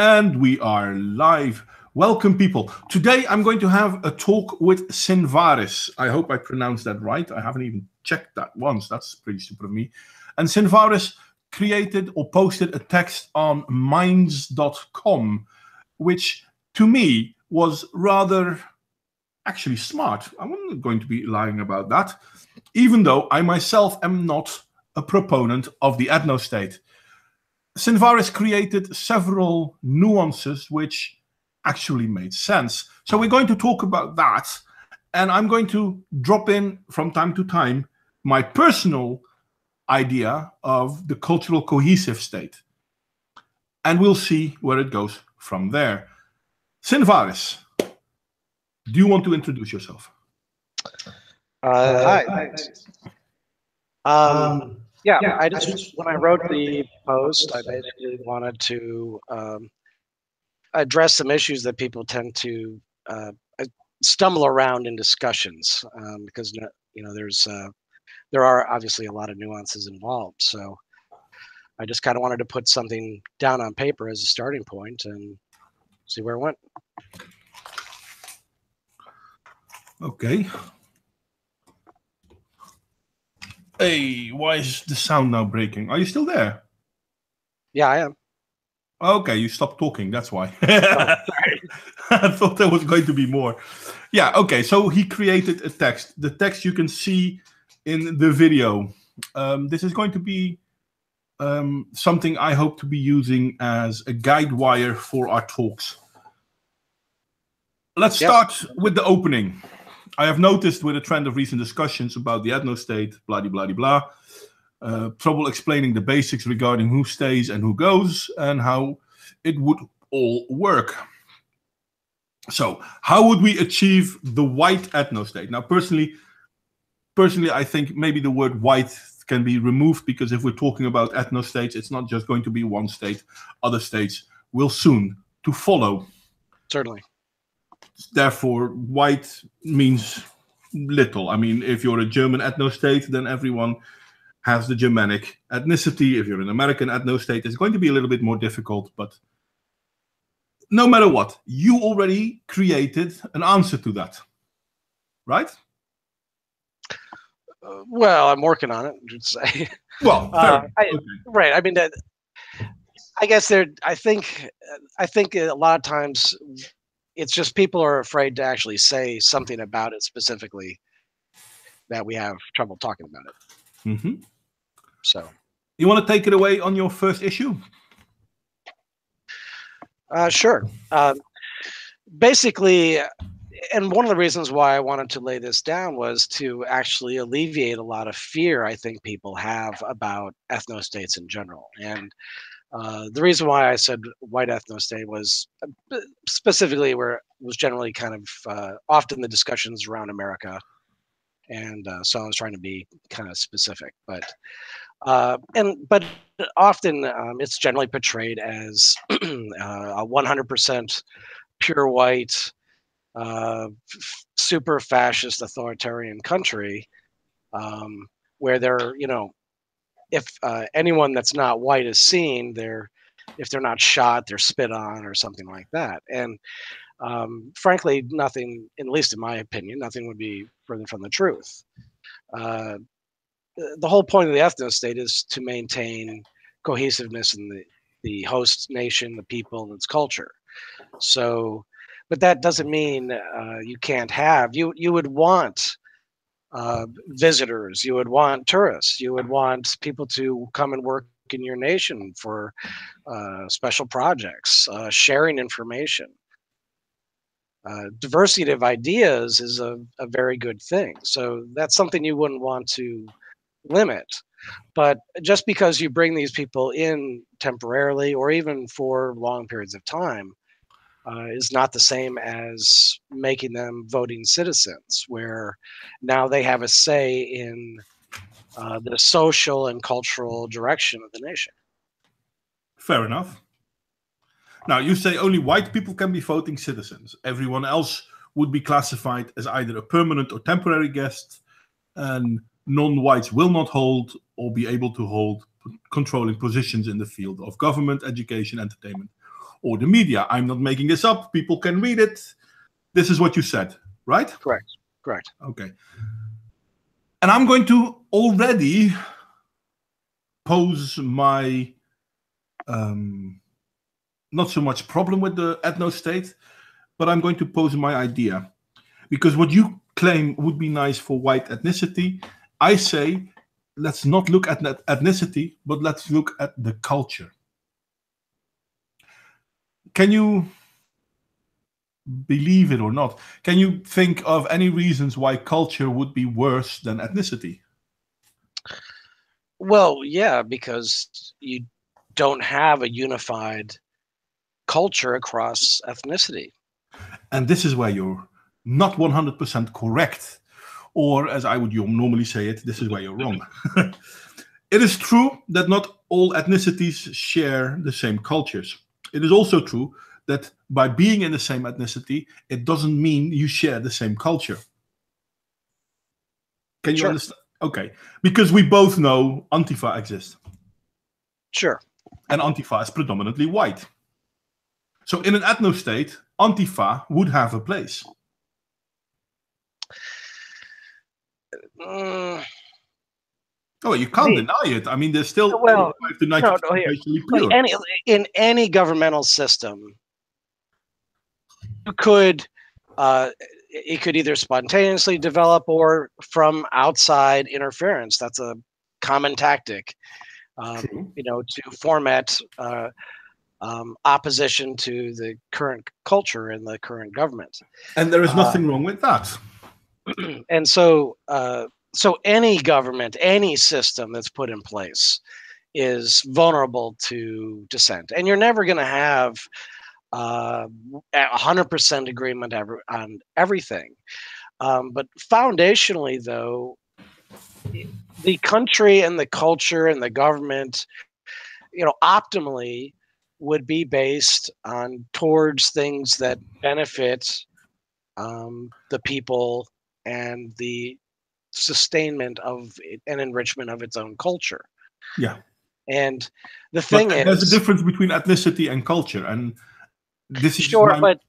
And we are live. Welcome, people. Today I'm going to have a talk with Sinvaris. I hope I pronounced that right. I haven't even checked that once. That's pretty stupid of me. And Sinvaris created or posted a text on minds.com, which to me was rather actually smart. I'm not going to be lying about that, even though I myself am not a proponent of the ethno state. Sinvaris created several nuances which actually made sense. So we're going to talk about that, and I'm going to drop in from time to time my personal idea of the cultural cohesive state. And we'll see where it goes from there. Sinvaris, do you want to introduce yourself? Hi, thanks. Yeah, I just, when I wrote the post, I basically wanted to address some issues that people tend to stumble around in discussions, because there are obviously a lot of nuances involved. So I just kind of wanted to put something down on paper as a starting point and see where it went. Okay. Hey, why is the sound now breaking? Are you still there? Yeah, I am. Okay, you stopped talking, that's why. Oh, sorry. I thought there was going to be more. Yeah, okay, so he created a text. The text you can see in the video. This is going to be something I hope to be using as a guide wire for our talks. Let's start with the opening. I have noticed with a trend of recent discussions about the ethno state, blah, blah, blah, blah, trouble explaining the basics regarding who stays and who goes and how it would all work. So how would we achieve the white ethno state? Now, personally, I think maybe the word white can be removed, because if we're talking about ethno states, it's not just going to be one state. Other states will soon to follow. Certainly. Therefore, white means little. I mean, if you're a German ethno state, then everyone has the Germanic ethnicity. If you're an American ethno state, it's going to be a little bit more difficult. But no matter what, you already created an answer to that, right? Well, I'm working on it, you'd say. Well, okay. Right. I mean, I guess I think a lot of times it's just people are afraid to actually say something about it specifically that we have trouble talking about it. Mm-hmm. So, you want to take it away on your first issue? Sure. Basically, and one of the reasons why I wanted to lay this down was to actually alleviate a lot of fear I think people have about ethno states in general. And the reason why I said white ethno state was specifically where it was generally kind of often the discussions around America. And so I was trying to be kind of specific, but often it's generally portrayed as a 100% pure white, super fascist authoritarian country, where they're, if anyone that's not white is seen, if they're not shot, they're spit on or something like that. And frankly, nothing, at least in my opinion, nothing would be further from the truth. The whole point of the ethno state is to maintain cohesiveness in the host nation, the people, and its culture. So, but that doesn't mean you can't have, you would want visitors, you would want tourists, you would want people to come and work in your nation for special projects, sharing information. Diversity of ideas is a very good thing. So that's something you wouldn't want to limit. But just because you bring these people in temporarily or even for long periods of time is not the same as making them voting citizens, where now they have a say in the social and cultural direction of the nation. Fair enough. Now, you say only white people can be voting citizens. Everyone else would be classified as either a permanent or temporary guest, and non-whites will not hold or be able to hold controlling positions in the field of government, education, entertainment, or the media. I'm not making this up. People can read it. This is what you said, right? Correct. Correct. Okay. And I'm going to already pose my not so much problem with the ethno state, but I'm going to pose my idea. Because what you claim would be nice for white ethnicity, I say, let's not look at ethnicity, but let's look at the culture. Can you believe it or not? Can you think of any reasons why culture would be worse than ethnicity? Well, yeah, because you don't have a unified culture across ethnicity. And this is where you're not 100% correct. Or as I would normally say it, this is where you're wrong. It is true that not all ethnicities share the same cultures. It is also true that by being in the same ethnicity, it doesn't mean you share the same culture. Can you understand? Okay. Because we both know Antifa exists. Sure. And Antifa is predominantly white. So in an ethno state, Antifa would have a place. Oh, you can't deny it. I mean, there's still 85 to 90% racially pure. In any governmental system, you could it could either spontaneously develop or from outside interference. That's a common tactic, to format opposition to the current culture and the current government. And there is nothing wrong with that. And so any government, any system that's put in place is vulnerable to dissent. And you're never going to have 100% agreement on everything. But foundationally, though, the country and the culture and the government, optimally would be based on towards things that benefit the people and the sustainment of and enrichment of its own culture. Yeah. And the thing is, there's a difference between ethnicity and culture, and this is sure. But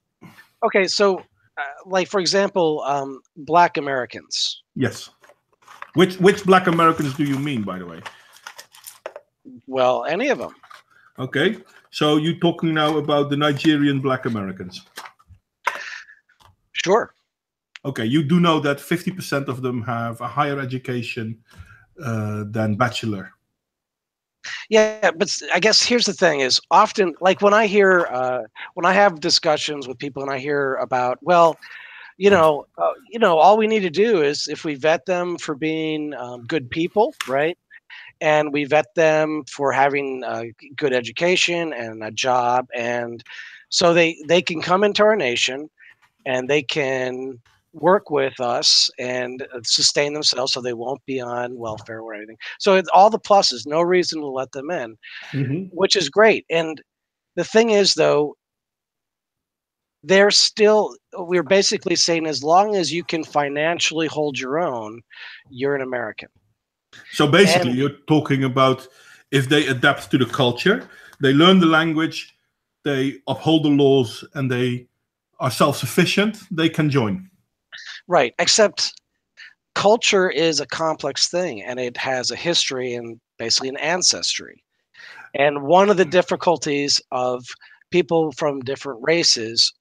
okay, so like for example, Black Americans. Yes. Which Black Americans do you mean, by the way? Well, any of them. Okay, so you're talking now about the Nigerian Black Americans. Sure. Okay, you do know that 50% of them have a higher education than bachelor. Yeah, but I guess here's the thing: is often like when I hear when I have discussions with people and I hear about, well, all we need to do is if we vet them for being good people, right? And we vet them for having a good education and a job, and so they can come into our nation and they can work with us and sustain themselves so they won't be on welfare or anything. So it's all the pluses, no reason to let them in, which is great. And the thing is, though, we're basically saying as long as you can financially hold your own, you're an American. So basically you're talking about if they adapt to the culture, they learn the language, they uphold the laws, and they are self-sufficient, they can join. Right, except culture is a complex thing, and it has a history and basically an ancestry. And one of the difficulties of people from different races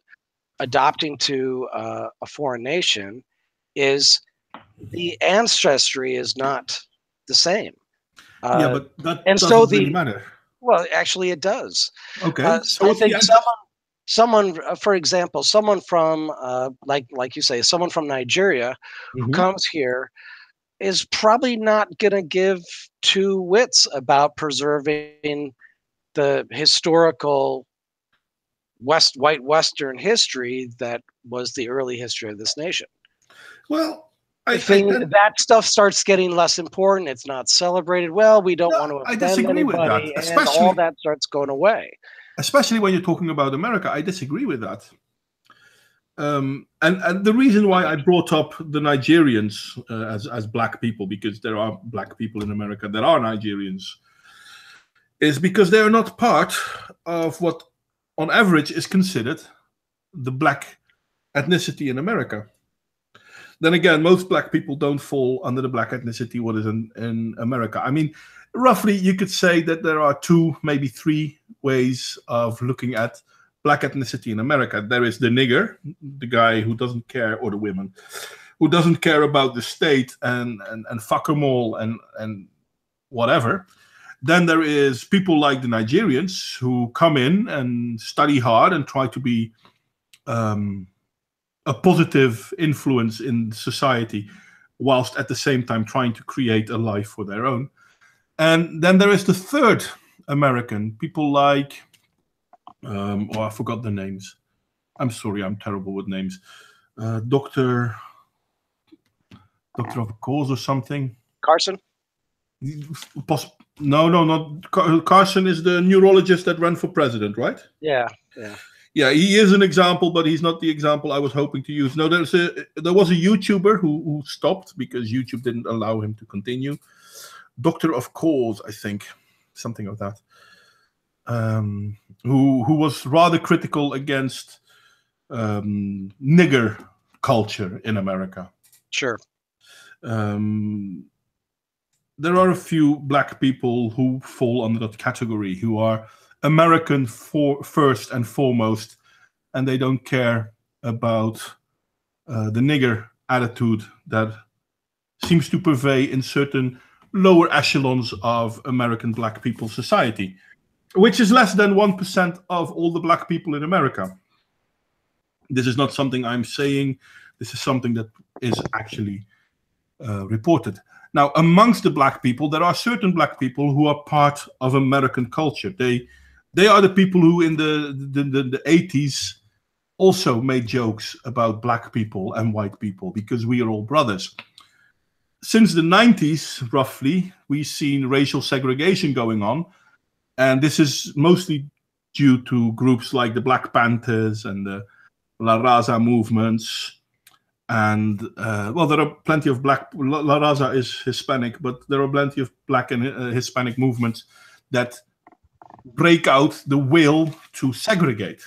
adopting to a foreign nation is the ancestry is not the same. Yeah, but that doesn't really matter. Well, actually, it does. Okay. So I think someone, for example, someone from like you say, someone from Nigeria who comes here is probably not going to give two wits about preserving the historical white Western history that was the early history of this nation. Well, that stuff starts getting less important. It's not celebrated. Well, we don't want to offend anybody, and all that starts going away. Especially when you're talking about America, I disagree with that. And the reason why I brought up the Nigerians as black people, because there are black people in America that are Nigerians, is because they are not part of what on average, is considered the black ethnicity in America. Then again, most black people don't fall under the black ethnicity what is in America. I mean, roughly you could say that there are 2, maybe 3 ways of looking at black ethnicity in America. There is the nigger, the guy who doesn't care, or the women, who doesn't care about the state and fuck them all and whatever. Then there is people like the Nigerians who come in and study hard and try to be a positive influence in society, whilst at the same time trying to create a life for their own. And then there is the third American, people like, I forgot the names. I'm sorry, I'm terrible with names. Doctor of a cause or something. Carson? No, not Carson is the neurologist that ran for president, right? Yeah. Yeah, he is an example, but he's not the example I was hoping to use. No, there was a YouTuber who stopped because YouTube didn't allow him to continue. Doctor of Cause, I think, something of that. Who was rather critical against nigger culture in America. Sure. There are a few black people who fall under that category, who are American first and foremost, and they don't care about the nigger attitude that seems to pervade in certain lower echelons of American black people society, which is less than 1% of all the black people in America. This is not something I'm saying. This is something that is actually reported. Now, amongst the black people, there are certain black people who are part of American culture. They are the people who in the 80s also made jokes about black people and white people because we are all brothers. Since the 90s, roughly, we've seen racial segregation going on. And this is mostly due to groups like the Black Panthers and the La Raza movements. And, there are plenty of black... La Raza is Hispanic, but there are plenty of black and Hispanic movements that break out the will to segregate.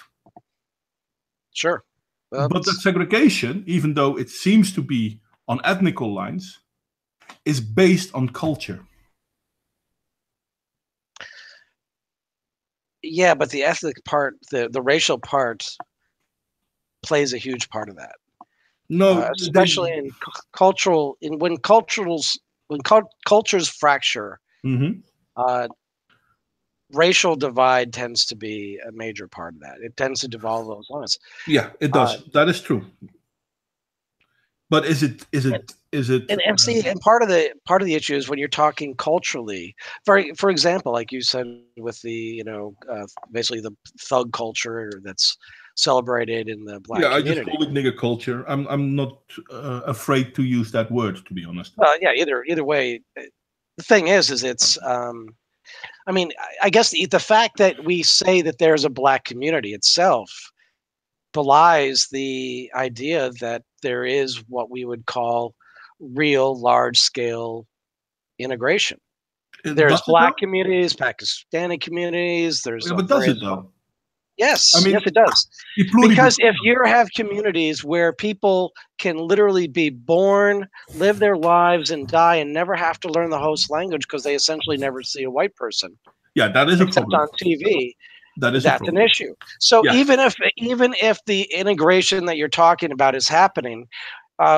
Sure. But that segregation, even though it seems to be on ethnical lines, is based on culture. Yeah, but the ethnic part, the racial part, plays a huge part of that. No, especially in cultural, when cultures fracture, racial divide tends to be a major part of that. It tends to devolve those lines. Yeah, it does. That is true. But is it? And see, and part of the issue is when you're talking culturally. For example, like you said with the basically the thug culture that's celebrated in the black community. I just call it nigger culture. I'm not afraid to use that word, to be honest. Yeah, either way, the thing is it's. I mean, I guess the fact that we say that there's a black community itself belies the idea that there is what we would call real large-scale integration. There's black communities, Pakistani communities. There's but does it though? Yes, yes, it does. Because if you have communities where people can literally be born, live their lives, and die, and never have to learn the host language because they essentially never see a white person. Yeah, that is a problem. On TV. That's an issue. So even if the integration that you're talking about is happening,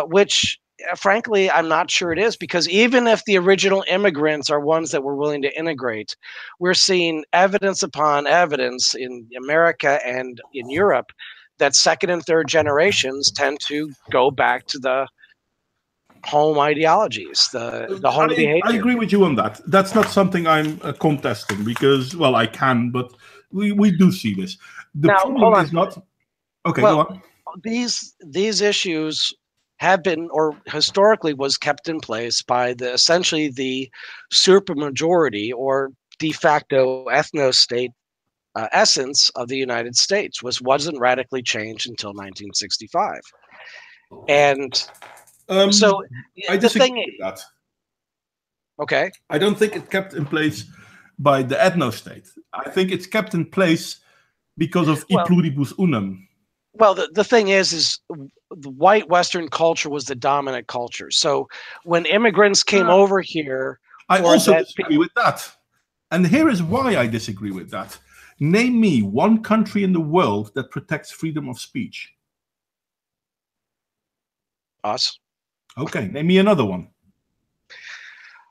which frankly I'm not sure it is, because even if the original immigrants are ones that were willing to integrate, we're seeing evidence upon evidence in America and in Europe that second and third generations tend to go back to the home ideologies, the home behavior. I agree with you on that. That's not something I'm contesting because, well, I can, but we do see this. The problem is not... Okay, go on. These issues have been, or historically was kept in place by essentially the supermajority or de facto ethno-state essence of the United States, which wasn't radically changed until 1965. And so I disagree with that. Okay. I don't think it's kept in place by the ethno-state. I think it's kept in place because of e Well, pluribus unum. well, the thing is the white Western culture was the dominant culture. So when immigrants came over here, I or also that disagree with that. And here is why I disagree with that. Name me one country in the world that protects freedom of speech. us. Okay, name me another one.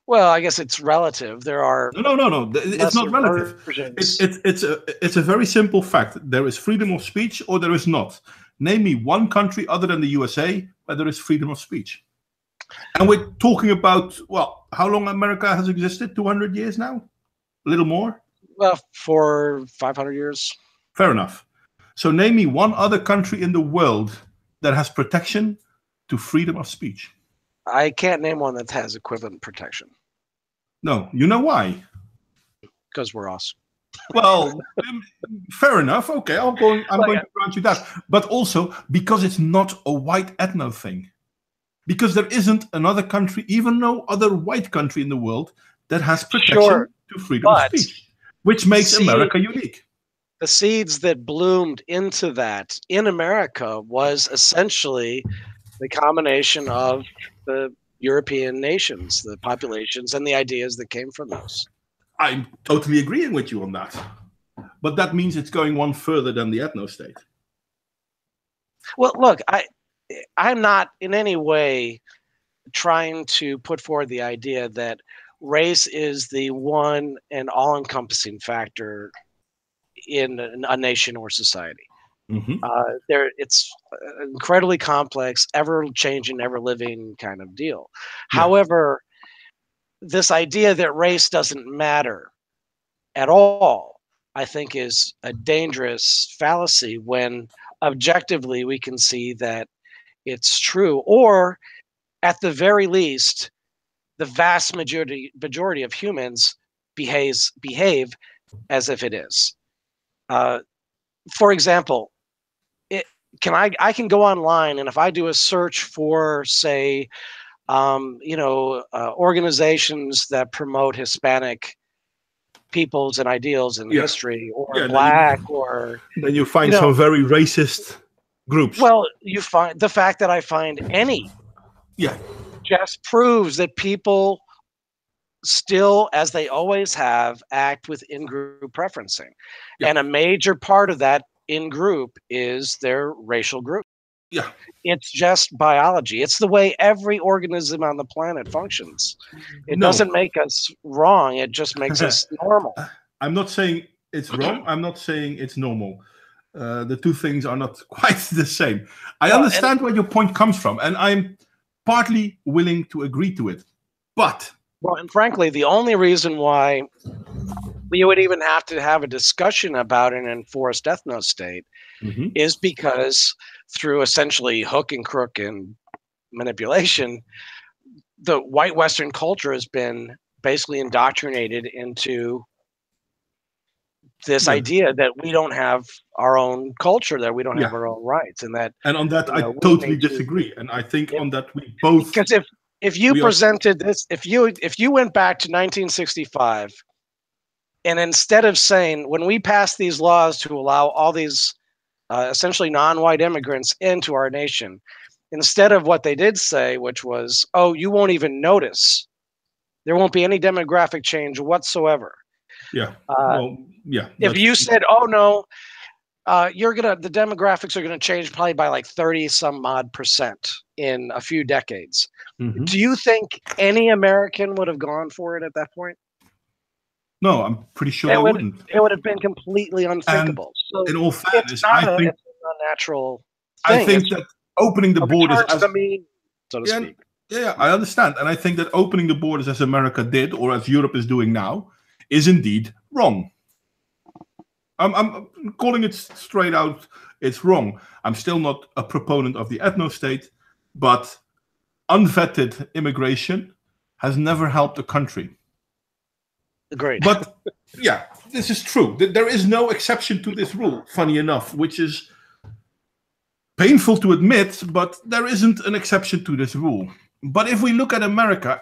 Well, I guess it's relative. There are No. It's not lesser relative. versions. It's a very simple fact. There is freedom of speech or there is not. Name me one country other than the USA where there is freedom of speech. And we're talking about, well, how long America has existed? 200 years now? A little more? Well, for 500 years. Fair enough. So name me one other country in the world that has protection to freedom of speech. I can't name one that has equivalent protection No, you know why? because we're us. Well, fair enough. Okay, I'm going to grant you that. But also because it's not a white ethno thing. Because there isn't another country, even no other white country in the world that has protection to freedom of speech, which makes America unique. The seeds that bloomed into that in America was essentially the combination of the European nations, the populations, and the ideas that came from those. I'm totally agreeing with you on that. But that means it's going one further than the ethno state. Well, look, I'm not in any way trying to put forward the idea that race is the one and all-encompassing factor in a nation or society. Mm-hmm. It's an incredibly complex, ever-changing, ever-living kind of deal. Yeah. However, this idea that race doesn't matter at all, I think, is a dangerous fallacy when objectively we can see that it's true, or at the very least, the vast majority of humans behave as if it is. For example, I can go online, and if I do a search for, say, organizations that promote Hispanic peoples and ideals and history, or black, then you find some very racist groups. Well, you find the fact that I find any just proves that people still, as they always have, act with in-group preferencing. And a major part of that in-group is their racial group. Yeah. It's just biology. It's the way every organism on the planet functions. It doesn't make us wrong. It just makes us normal. I'm not saying it's wrong. I'm not saying it's normal. The two things are not quite the same. I understand where your point comes from, and I'm partly willing to agree to it. But and frankly, the only reason why we would even have to have a discussion about an enforced ethno state is because through essentially hook and crook and manipulation, the white Western culture has been basically indoctrinated into this idea that we don't have our own culture, that we don't have our own rights, and on that I totally disagree. And I think on that we both, because if you presented this, if you went back to 1965, and instead of saying, when we passed these laws to allow all these essentially non-white immigrants into our nation, instead of what they did say, which was, oh, you won't even notice, there won't be any demographic change whatsoever. If you said, oh no, the demographics are gonna change probably by like 30 some odd percent in a few decades. Do you think any American would have gone for it at that point? No, I'm pretty sure I wouldn't. It would have been completely unthinkable. So in all fairness, it's not it's an unnatural thing. I think that opening the borders, so to speak. Yeah, I understand, and I think that opening the borders as America did, or as Europe is doing now, is indeed wrong. I'm calling it straight out. It's wrong. I'm still not a proponent of the ethno state, but unvetted immigration has never helped a country. Agreed. But yeah, this is true. There is no exception to this rule, funny enough, which is painful to admit, but there isn't an exception to this rule. But if we look at America,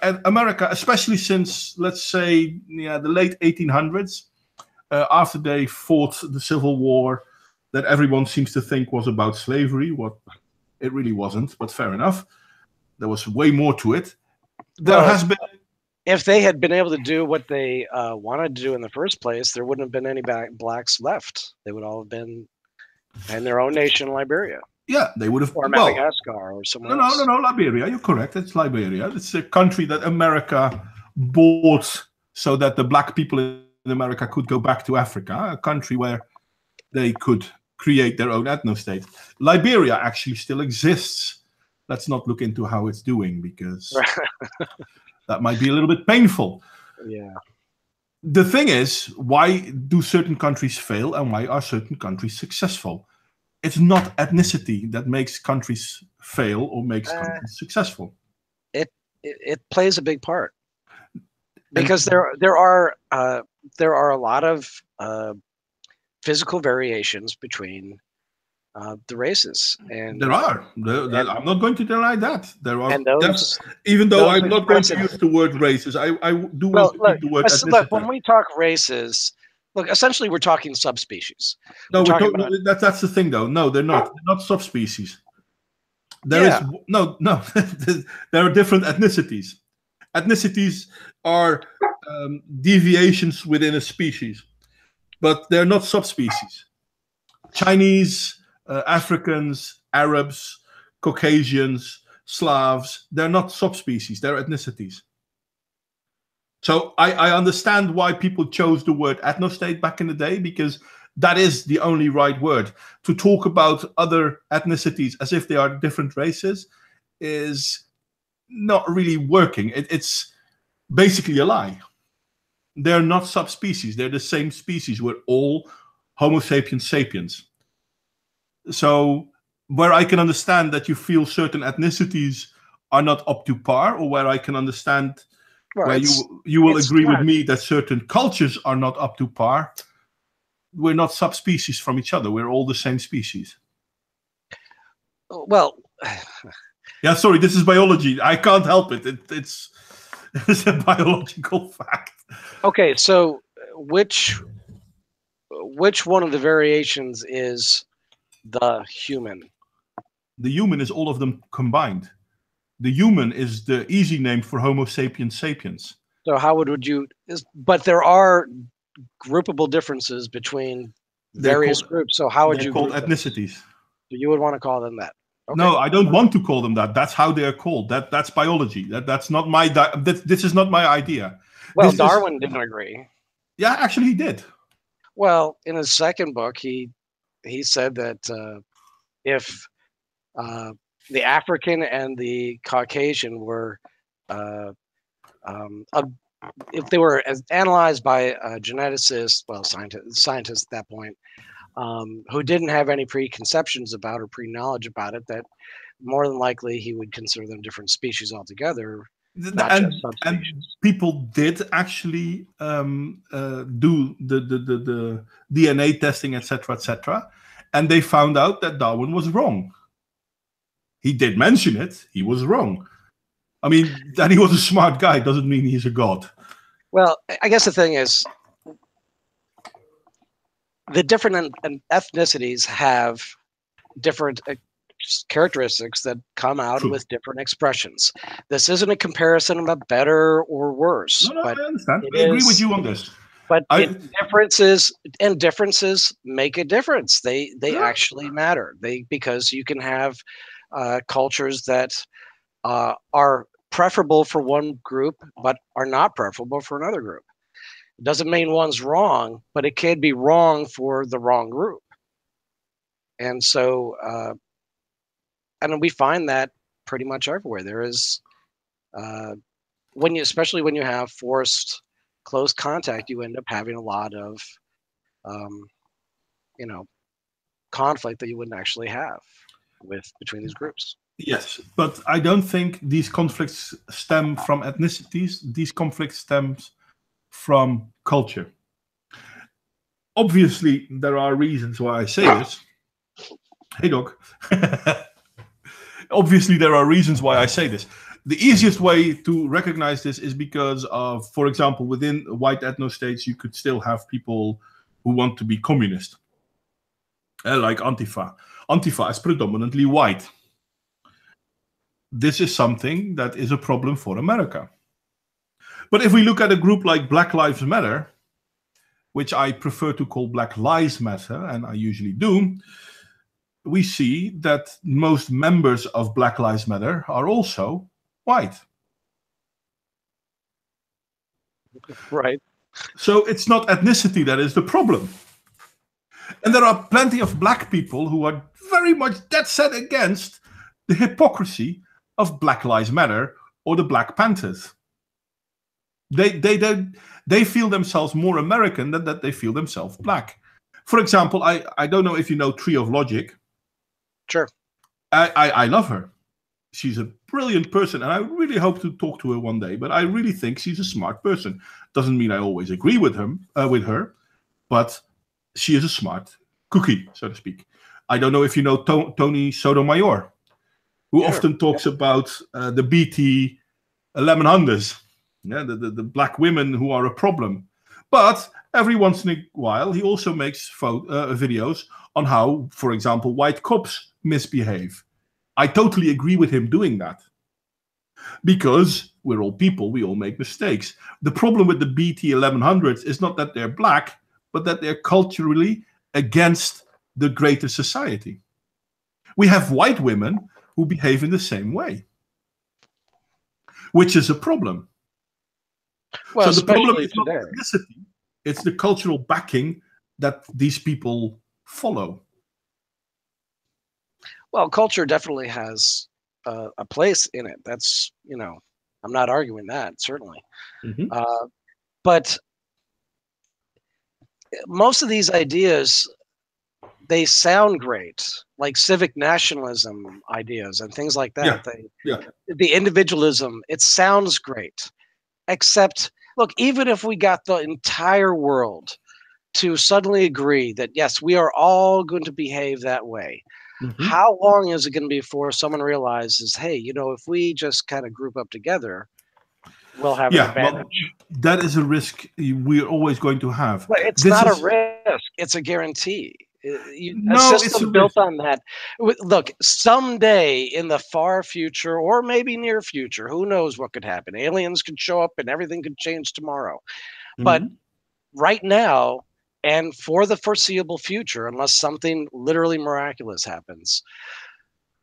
especially since, let's say, the late 1800s, after they fought the Civil War, that everyone seems to think was about slavery. What it really wasn't, but fair enough. There was way more to it. There has been. If they had been able to do what they wanted to do in the first place, there wouldn't have been any blacks left. They would all have been in their own nation, Liberia. Yeah, they would have. Or Madagascar or somewhere else. No, Liberia. You're correct. It's Liberia. It's a country that America bought so that the black people in America could go back to Africa, a country where they could create their own ethno-state. Liberia actually still exists. Let's not look into how it's doing, because that might be a little bit painful. Yeah. The thing is, why do certain countries fail and why are certain countries successful? It's not ethnicity that makes countries fail or makes countries successful. It plays a big part, because there are a lot of physical variations between the races, and there are. I'm not going to deny that there are. And those, even though I'm not going to use the word races, I do want to use the word ethnicity. Look, when we talk races, look, essentially we're talking subspecies. No, that's the thing, though. No, they're not. They're not subspecies. There is no. There are different ethnicities. Ethnicities are deviations within a species, but they're not subspecies. Chinese, Africans, Arabs, Caucasians, Slavs, they're not subspecies, they're ethnicities. So I understand why people chose the word ethnostate back in the day, because that is the only right word. To talk about other ethnicities as if they are different races is not really working. It's basically a lie. They're not subspecies, they're the same species. We're all Homo sapiens sapiens. So where I can understand that you feel certain ethnicities are not up to par, or where I can understand where you will agree with me that certain cultures are not up to par, we're not subspecies from each other. We're all the same species. Well, yeah, sorry, this is biology. I can't help it. It's a biological fact. Okay, so which one of the variations is the human? The human is all of them combined. The human is the easy name for Homo sapiens sapiens. So how would you? But there are groupable differences between various groups. So how would you call ethnicities? So you would want to call them that? Okay. No, I don't want to call them that. That's how they are called. That's biology. That's not my. This is not my idea. Well, Darwin didn't agree. Yeah, actually, he did. Well, in his second book, he said that if the African and the Caucasian were, if they were analyzed by a geneticist, well, scientists at that point, who didn't have any preconceptions about or pre-knowledge about it, that more than likely he would consider them different species altogether. And people did actually do the DNA testing, etc., and they found out that Darwin was wrong. He did mention it. He was wrong. I mean, that he was a smart guy doesn't mean he's a god. Well, I guess the thing is, the different ethnicities have different characteristics that come out with different expressions. This isn't a comparison about better or worse. No, but I understand. I agree with you on this. But differences make a difference. They actually matter. Because you can have cultures that are preferable for one group, but are not preferable for another group. It doesn't mean one's wrong, but it can be wrong for the wrong group. And so, and we find that pretty much everywhere. There is, especially when you have forced close contact, you end up having a lot of, conflict that you wouldn't actually have between these groups. Yes, but I don't think these conflicts stem from ethnicities. These conflicts stems from culture. Obviously, there are reasons why I say this. Hey, dog. Obviously, there are reasons why I say this. The easiest way to recognize this is because of, for example, within white ethno-states, you could still have people who want to be communist. like Antifa. Antifa is predominantly white. This is something that is a problem for America. But if we look at a group like Black Lives Matter, which I prefer to call Black Lives Matter, and I usually do, we see that most members of Black Lives Matter are also white. Right. So it's not ethnicity that is the problem. And there are plenty of black people who are very much dead set against the hypocrisy of Black Lives Matter or the Black Panthers. They feel themselves more American than that they feel themselves black. For example, I don't know if you know Tree of Logic. Sure. I love her. She's a brilliant person, and I really hope to talk to her one day. But I really think she's a smart person. Doesn't mean I always agree with her, but she is a smart cookie, so to speak. I don't know if you know Tony Sotomayor, who often talks about the BT 1100s, the black women who are a problem. But every once in a while, he also makes videos on how, for example, white cops misbehave. I totally agree with him doing that. Because we're all people, we all make mistakes. The problem with the BT 1100s is not that they're black, but that they're culturally against the greater society. We have white women who behave in the same way, which is a problem. Well, so the problem is today. not ethnicity, it's the cultural backing that these people follow. Well, culture definitely has a place in it. That's, I'm not arguing that, certainly. Mm-hmm. But most of these ideas, they sound great, like civic nationalism ideas and things like that. The individualism, it sounds great. Except, look, even if we got the entire world to suddenly agree that, yes, we are all going to behave that way, how long is it going to be before someone realizes, hey, if we just kind of group up together, we'll have an advantage? Well, that is a risk we're always going to have. But it's not a risk. It's a guarantee. A system built on that. Look, someday in the far future, or maybe near future, who knows what could happen? Aliens could show up and everything could change tomorrow. But right now, and for the foreseeable future, unless something literally miraculous happens,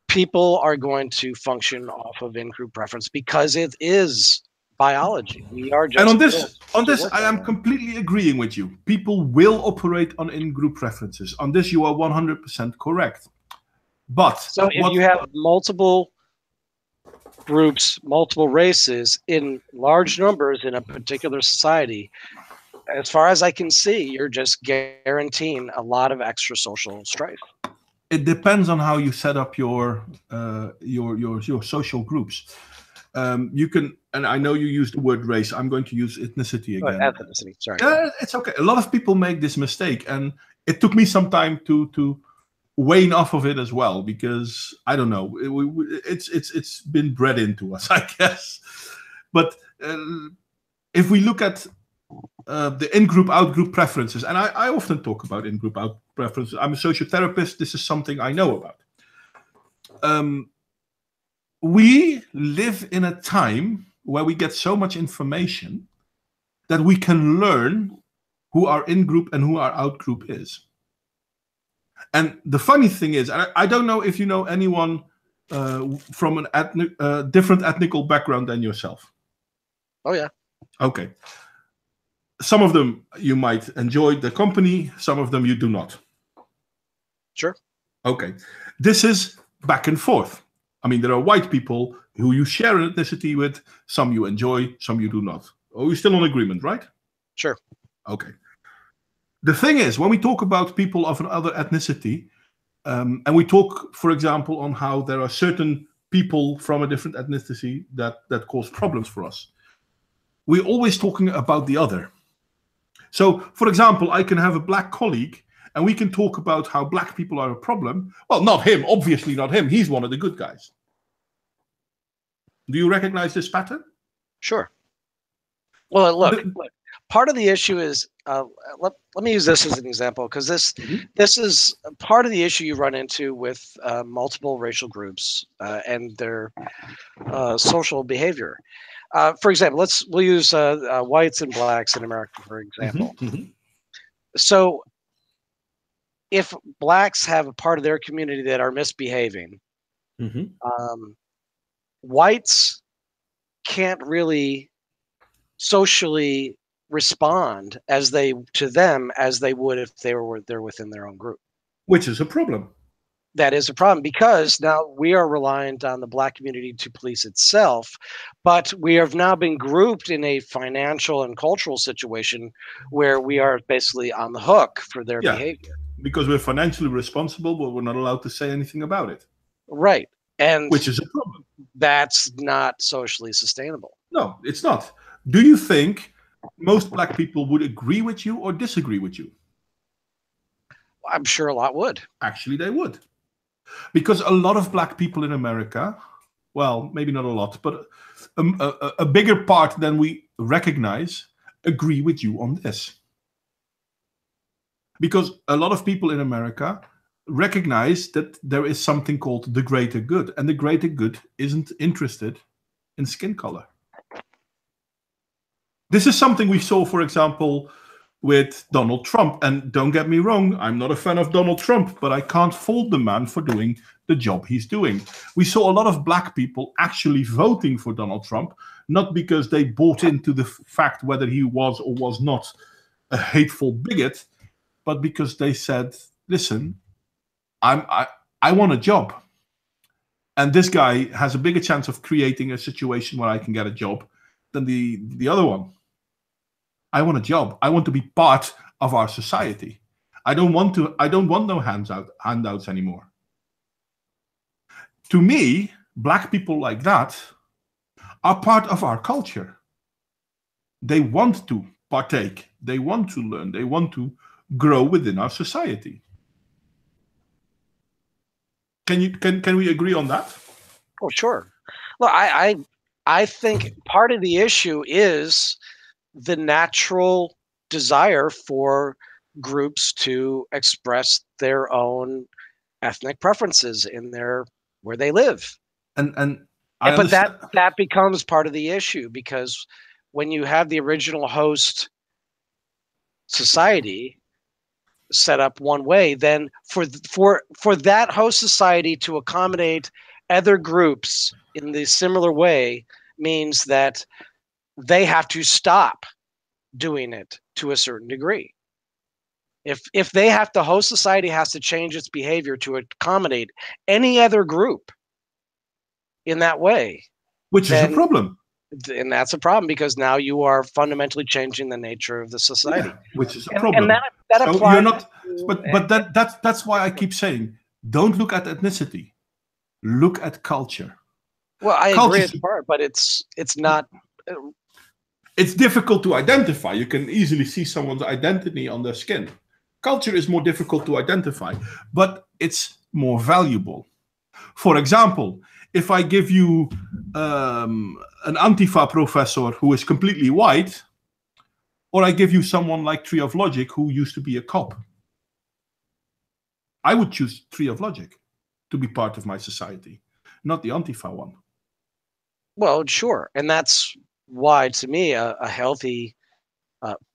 people are going to function off of in-group preference because it is biology. We are just. And on this, I am completely agreeing with you. People will operate on in-group preferences. On this, you are 100% correct. But so if you have multiple groups, multiple races in large numbers in a particular society, as far as I can see, you're just guaranteeing a lot of extra social strife. It depends on how you set up your social groups. You can, and I know you use the word race. I'm going to use ethnicity again. Ethnicity, sorry. It's okay. A lot of people make this mistake, and it took me some time to wane off of it as well, because I don't know. It's been bred into us, I guess. But if we look at the in-group, out-group preferences, and I often talk about in-group, out preferences. I'm a sociotherapist. This is something I know about. We live in a time where we get so much information that we can learn who our in-group and who our out-group is. And the funny thing is, I don't know if you know anyone from an different ethnical background than yourself. Oh, yeah. Okay. Some of them you might enjoy the company, some of them you do not. Sure. Okay. This is back and forth. I mean, there are white people who you share an ethnicity with, some you enjoy, some you do not. Are we still on agreement, right? Sure. Okay. The thing is, when we talk about people of another ethnicity, and we talk, for example, on how there are certain people from a different ethnicity that cause problems for us, we're always talking about the other. So, for example, I can have a black colleague and we can talk about how black people are a problem. Well, not him, obviously not him. He's one of the good guys. Do you recognize this pattern? Sure. Well, look, Part of the issue is let me use this as an example, because this is part of the issue you run into with multiple racial groups and their social behavior. For example, we'll use whites and blacks in America, for example. So if blacks have a part of their community that are misbehaving, whites can't really socially respond as they would if they're within their own group. Which is a problem. That is a problem, because now we are reliant on the black community to police itself, but we have now been grouped in a financial and cultural situation where we are basically on the hook for their behavior. Because we're financially responsible, but we're not allowed to say anything about it. Right. And which is a problem. That's not socially sustainable. No, it's not. Do you think most black people would agree with you or disagree with you? I'm sure a lot would. Actually, they would. Because a lot of black people in America, well, maybe not a lot, but a bigger part than we recognize, agree with you on this. Because a lot of people in America recognize that there is something called the greater good, and the greater good isn't interested in skin color. This is something we saw, for example, with Donald Trump. And don't get me wrong, I'm not a fan of Donald Trump, but I can't fault the man for doing the job he's doing. We saw a lot of black people actually voting for Donald Trump, not because they bought into the fact whether he was or was not a hateful bigot, but because they said, listen, I want a job. And this guy has a bigger chance of creating a situation where I can get a job than the other one. I want a job. I want to be part of our society. I don't want no handouts anymore. To me, black people like that are part of our culture. They want to partake. They want to learn. They want to grow within our society. Can we agree on that? Oh, sure. Look, I think part of the issue is the natural desire for groups to express their own ethnic preferences in where they live. But that becomes part of the issue, because when you have the original host society set up one way, then for that host society to accommodate other groups in the similar way means that they have to stop doing it to a certain degree. If they have to, host society has to change its behavior to accommodate any other group in that way. Which is a problem. And that's a problem, because now you are fundamentally changing the nature of the society. Yeah, which is a problem. And that applies. You're not, but that's why I keep saying, don't look at ethnicity. Look at culture. Well, I agree with part, but it's not. It's difficult to identify. You can easily see someone's identity on their skin. Culture is more difficult to identify, but it's more valuable. For example, if I give you an Antifa professor who is completely white, or I give you someone like Tree of Logic who used to be a cop, I would choose Tree of Logic to be part of my society, not the Antifa one. Well, sure. And that's why, to me, a healthy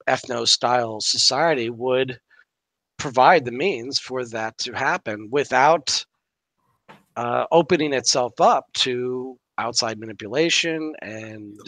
ethno-style society would provide the means for that to happen without opening itself up to outside manipulation.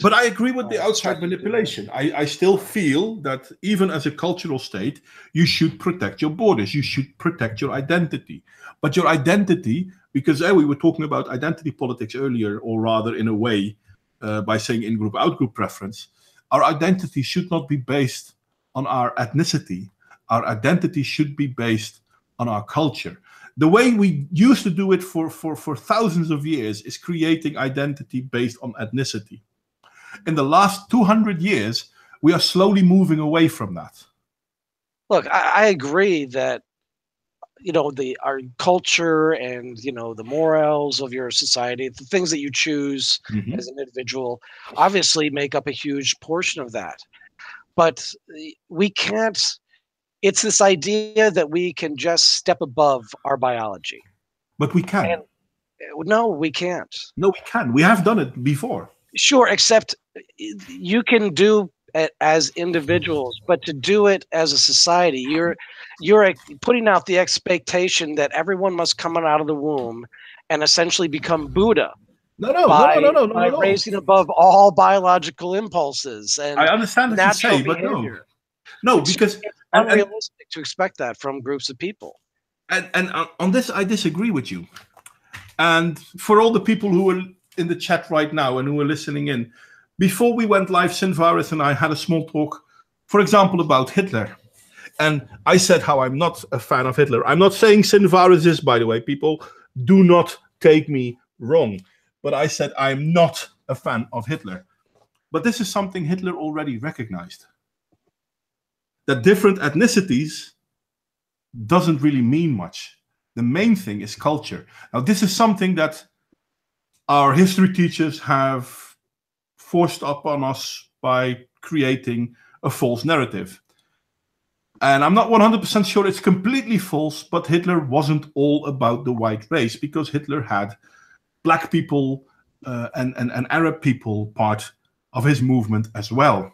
But I agree with the outside manipulation. I still feel that even as a cultural state, you should protect your borders. You should protect your identity. But your identity, because we were talking about identity politics earlier, or rather in a way, by saying in-group, out-group preference, our identity should not be based on our ethnicity. Our identity should be based on our culture. The way we used to do it for thousands of years is creating identity based on ethnicity. In the last 200 years, we are slowly moving away from that. Look, I agree that, our culture and, the morals of your society, the things that you choose as an individual, obviously make up a huge portion of that. but we can't. It's this idea that we can just step above our biology. But we can. And no, we can't. No, we can. We have done it before. Sure, except you can do it as individuals, but to do it as a society, you're putting out the expectation that everyone must come out of the womb and essentially become Buddha. By raising above all biological impulses and I understand what you say, but no, because it's unrealistic to expect that from groups of people. And on this, I disagree with you. And for all the people who are in the chat right now and who are listening in, before we went live, Sinvaris and I had a small talk, for example, about Hitler. And I said how I'm not a fan of Hitler. I'm not saying Sinvaris is, by the way. People, do not take me wrong. But I said I'm not a fan of Hitler. But this is something Hitler already recognized. That different ethnicities doesn't really mean much. The main thing is culture. Now, this is something that our history teachers have forced upon us by creating a false narrative. And I'm not 100% sure it's completely false, but Hitler wasn't all about the white race, because Hitler had black people and Arab people part of his movement as well.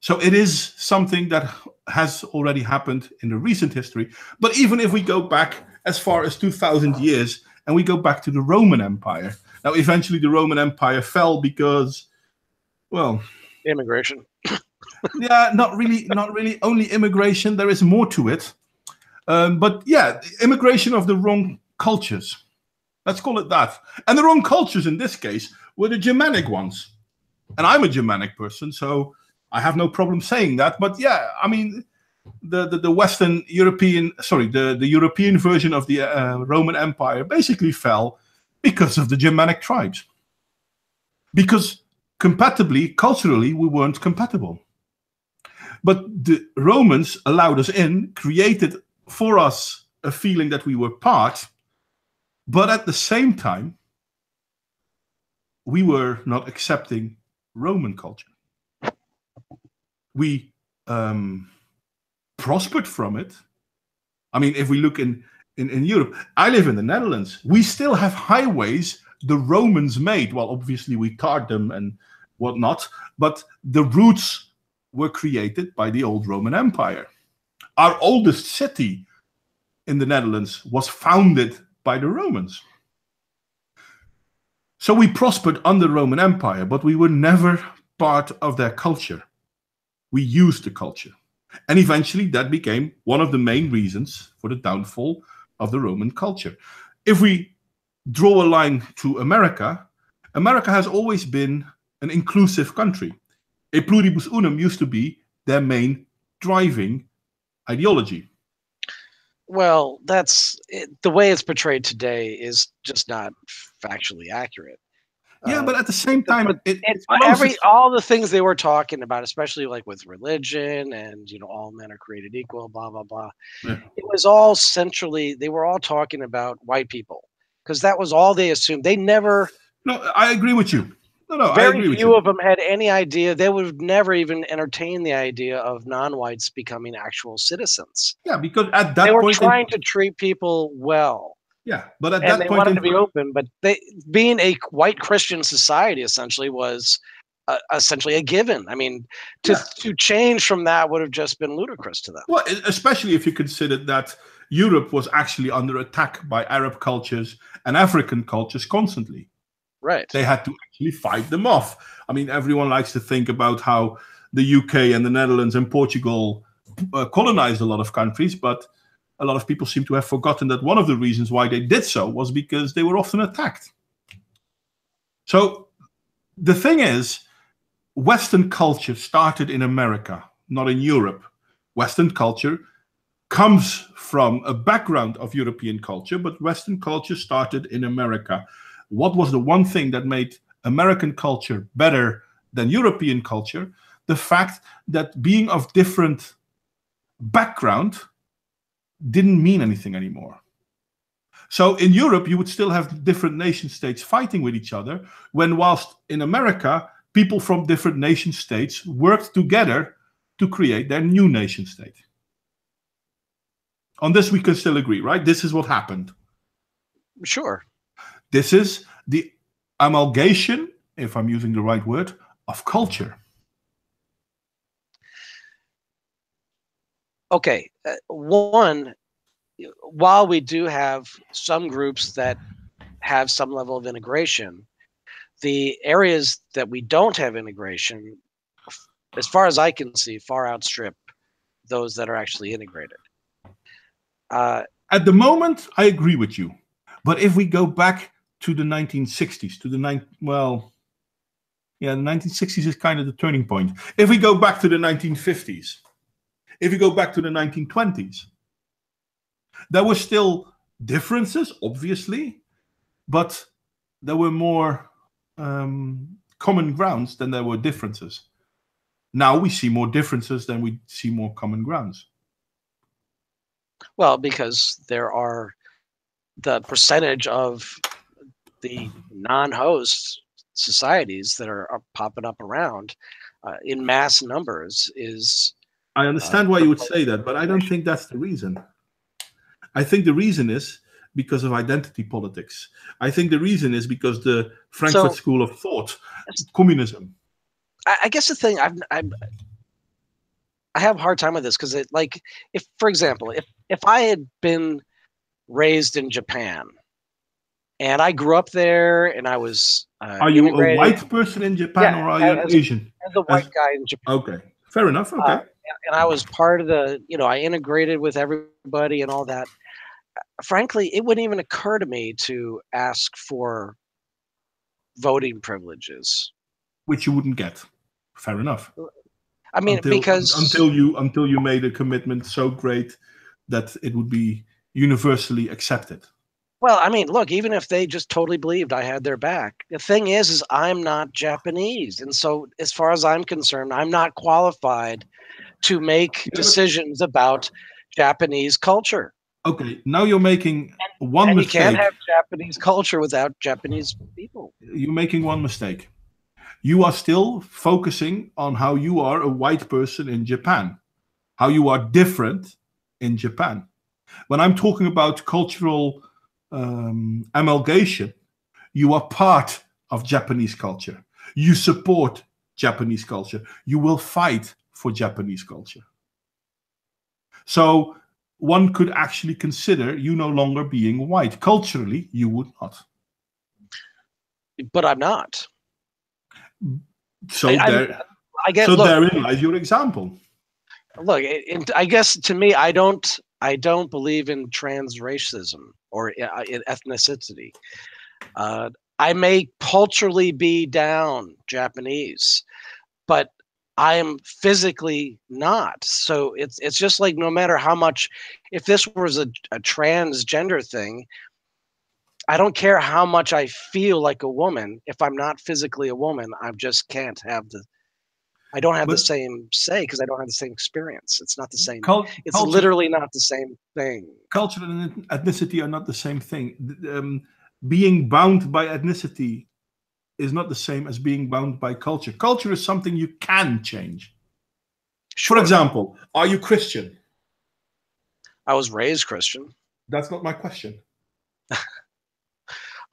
So it is something that has already happened in the recent history. But even if we go back as far as 2,000 years and we go back to the Roman Empire, now eventually the Roman Empire fell because, well, immigration. Yeah, not really only immigration. There is more to it. But yeah, immigration of the wrong cultures. Let's call it that. And the wrong cultures in this case were the Germanic ones. And I'm a Germanic person, so I have no problem saying that. But yeah, I mean, the Western European, the European version of the Roman Empire basically fell because of the Germanic tribes. Because compatibly, culturally, we weren't compatible. But the Romans allowed us in, created for us a feeling that we were part, but at the same time, we were not accepting Roman culture. We prospered from it. I mean, if we look in Europe, I live in the Netherlands. We still have highways the Romans made. Well, obviously we tarred them and whatnot, but the routes were created by the old Roman Empire. Our oldest city in the Netherlands was founded by the Romans. So we prospered under the Roman Empire, but we were never part of their culture. We used the culture. And eventually that became one of the main reasons for the downfall of the Roman culture. If we draw a line to America, America has always been an inclusive country. E pluribus unum used to be their main driving ideology. Well, that's the way it's portrayed today is just not factually accurate. Yeah, but at the same time, all the things they were talking about, especially like with religion and all men are created equal, blah blah blah. Yeah. It was all centrally. They were all talking about white people because that was all they assumed. They never. No, I agree with you. No, very few of them had any idea. They would never even entertain the idea of non-whites becoming actual citizens. Yeah, because at that point they were trying to treat people well. Yeah, but at that point they wanted to be open. But being a white Christian society essentially was essentially a given. I mean, to change from that would have just been ludicrous to them. Well, especially if you consider that Europe was actually under attack by Arab cultures and African cultures constantly. Right. They had to actually fight them off. I mean, everyone likes to think about how the UK and the Netherlands and Portugal colonized a lot of countries, but a lot of people seem to have forgotten that one of the reasons why they did so was because they were often attacked. So the thing is, Western culture started in America, not in Europe. Western culture comes from a background of European culture, but Western culture started in America. What was the one thing that made American culture better than European culture? The fact that being of different background didn't mean anything anymore. So in Europe, you would still have different nation states fighting with each other, when whilst in America, people from different nation states worked together to create their new nation state. On this we can still agree, right? This is what happened. Sure. This is the amalgamation, if I'm using the right word, of culture. Okay. One, while we do have some groups that have some level of integration, the areas that we don't have integration, as far as I can see, far outstrip those that are actually integrated. At the moment, I agree with you. But if we go back to the 1960s, the 1960s is kind of the turning point. If we go back to the 1950s, if we go back to the 1920s, there were still differences, obviously, but there were more common grounds than there were differences. Now we see more differences than we see more common grounds. Well, because there are the percentage of the non-host societies that are popping up around in mass numbers is... I understand why you would say that, but I don't think that's the reason. I think the reason is because of identity politics. I think the reason is because the Frankfurt School of Thought, communism. I guess the thing I have a hard time with this because if, for example, if I had been raised in Japan and I grew up there and I was are you a white person in Japan, or are you an Asian? As a white guy in Japan. Okay, fair enough. Okay. And I was part of I integrated with everybody and all that. Frankly, it wouldn't even occur to me to ask for voting privileges, which you wouldn't get. Fair enough. I mean, until you made a commitment so great that it would be universally accepted. Well, I mean, look, even if they just totally believed I had their back, the thing is I'm not Japanese, and so as far as I'm concerned, I'm not qualified to make decisions about Japanese culture. Okay, now you're making one mistake. You can't have Japanese culture without Japanese people. You're making one mistake. You are still focusing on how you are a white person in Japan, how you are different in Japan. When I'm talking about cultural amalgamation, you are part of Japanese culture. You support Japanese culture. You will fight for Japanese culture. So one could actually consider you no longer being white. Culturally, you would not. But I'm not. So therein lies your example. Look, I guess to me, I don't believe in transracism or in ethnicity. I may culturally be down Japanese, but I am physically not. So it's just like, no matter how much, if this was a transgender thing, I don't care how much I feel like a woman. If I'm not physically a woman, I just can't have I don't have the same say because I don't have the same experience. It's not the same. It's literally not the same thing. Culture and ethnicity are not the same thing. Being bound by ethnicity is not the same as being bound by culture. Culture is something you can change. Sure. For example, are you Christian? I was raised Christian. That's not my question.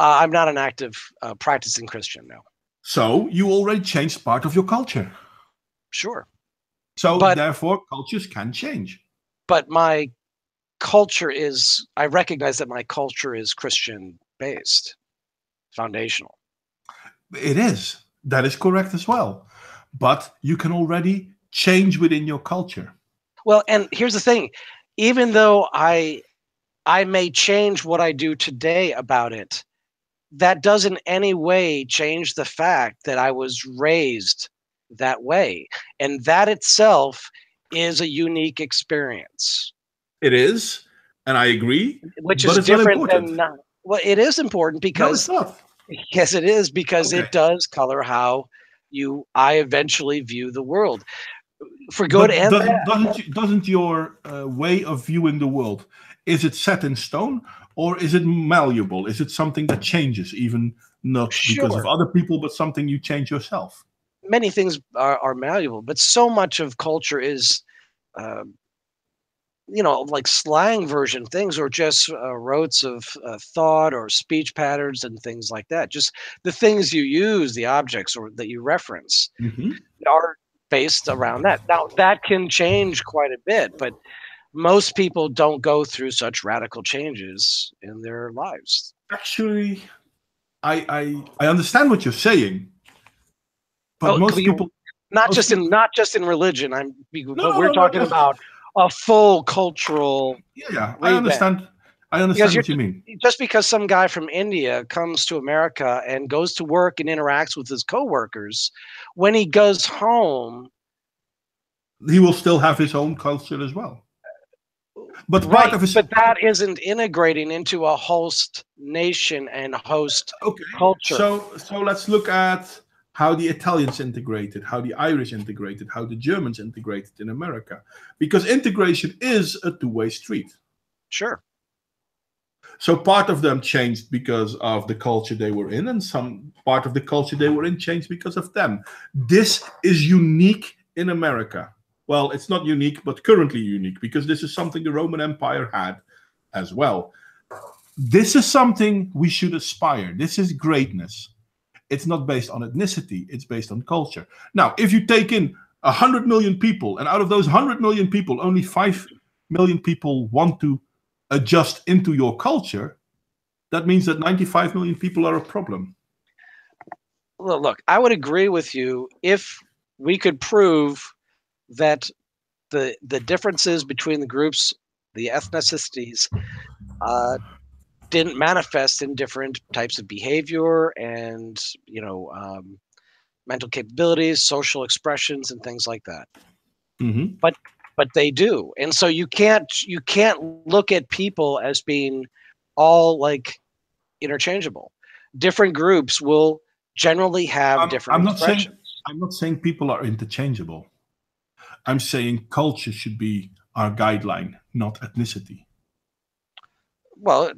I'm not an active practicing Christian, no. So you already changed part of your culture. Sure. So therefore, cultures can change. But my culture I recognize that my culture is Christian-based, foundational. It is. That is correct as well. But you can already change within your culture. Well, and here's the thing. Even though I may change what I do today about it, that doesn't in any way change the fact that I was raised that way. And that itself is a unique experience. It is. And I agree. Which is different than not. Well, it is important because... No, it's not. Yes, it is, because it does color how I eventually view the world, for good and bad. Doesn't your way of viewing the world, is it set in stone, or is it malleable? Is it something that changes, even not because of other people, but something you change yourself? many things are malleable, but so much of culture is, uh, like slang version things, or just rotes of thought or speech patterns and things like that. Just the things you use, the objects or that you reference, Mhm. are based around that. Now that can change quite a bit, but most people don't go through such radical changes in their lives. Actually, I understand what you're saying, but Oh, most people, most people, not just in religion. no, But no, we're no, no, talking about a full cultural yeah, yeah, revamp. I Because understand you're what you mean. just because some guy from India comes to America and goes to work and interacts with his coworkers, when he goes home, He will still have his own culture as well, but part right? of his. But that isn't integrating into a host nation and host Okay, culture. so let's look at how the Italians integrated, how the Irish integrated, how the Germans integrated in America, because integration is a two-way street. Sure. So part of them changed because of the culture they were in, and some part of the culture they were in changed because of them. This is unique in America. Well, it's not unique, but currently unique, because this is something the Roman Empire had as well. This is something we should aspire. This is greatness. It's not based on ethnicity, it's based on culture. Now, if you take in 100 million people, and out of those 100 million people, only 5 million people want to adjust into your culture, that means that 95 million people are a problem. Well, look, I would agree with you if we could prove that the differences between the groups, the ethnicities, uh, didn't manifest in different types of behavior and mental capabilities, social expressions, and things like that. Mm-hmm. But they do, and so you can't look at people as being all like interchangeable. Different groups will generally have different I'm not saying expressions. people are interchangeable. I'm saying culture should be our guideline, not ethnicity. Well,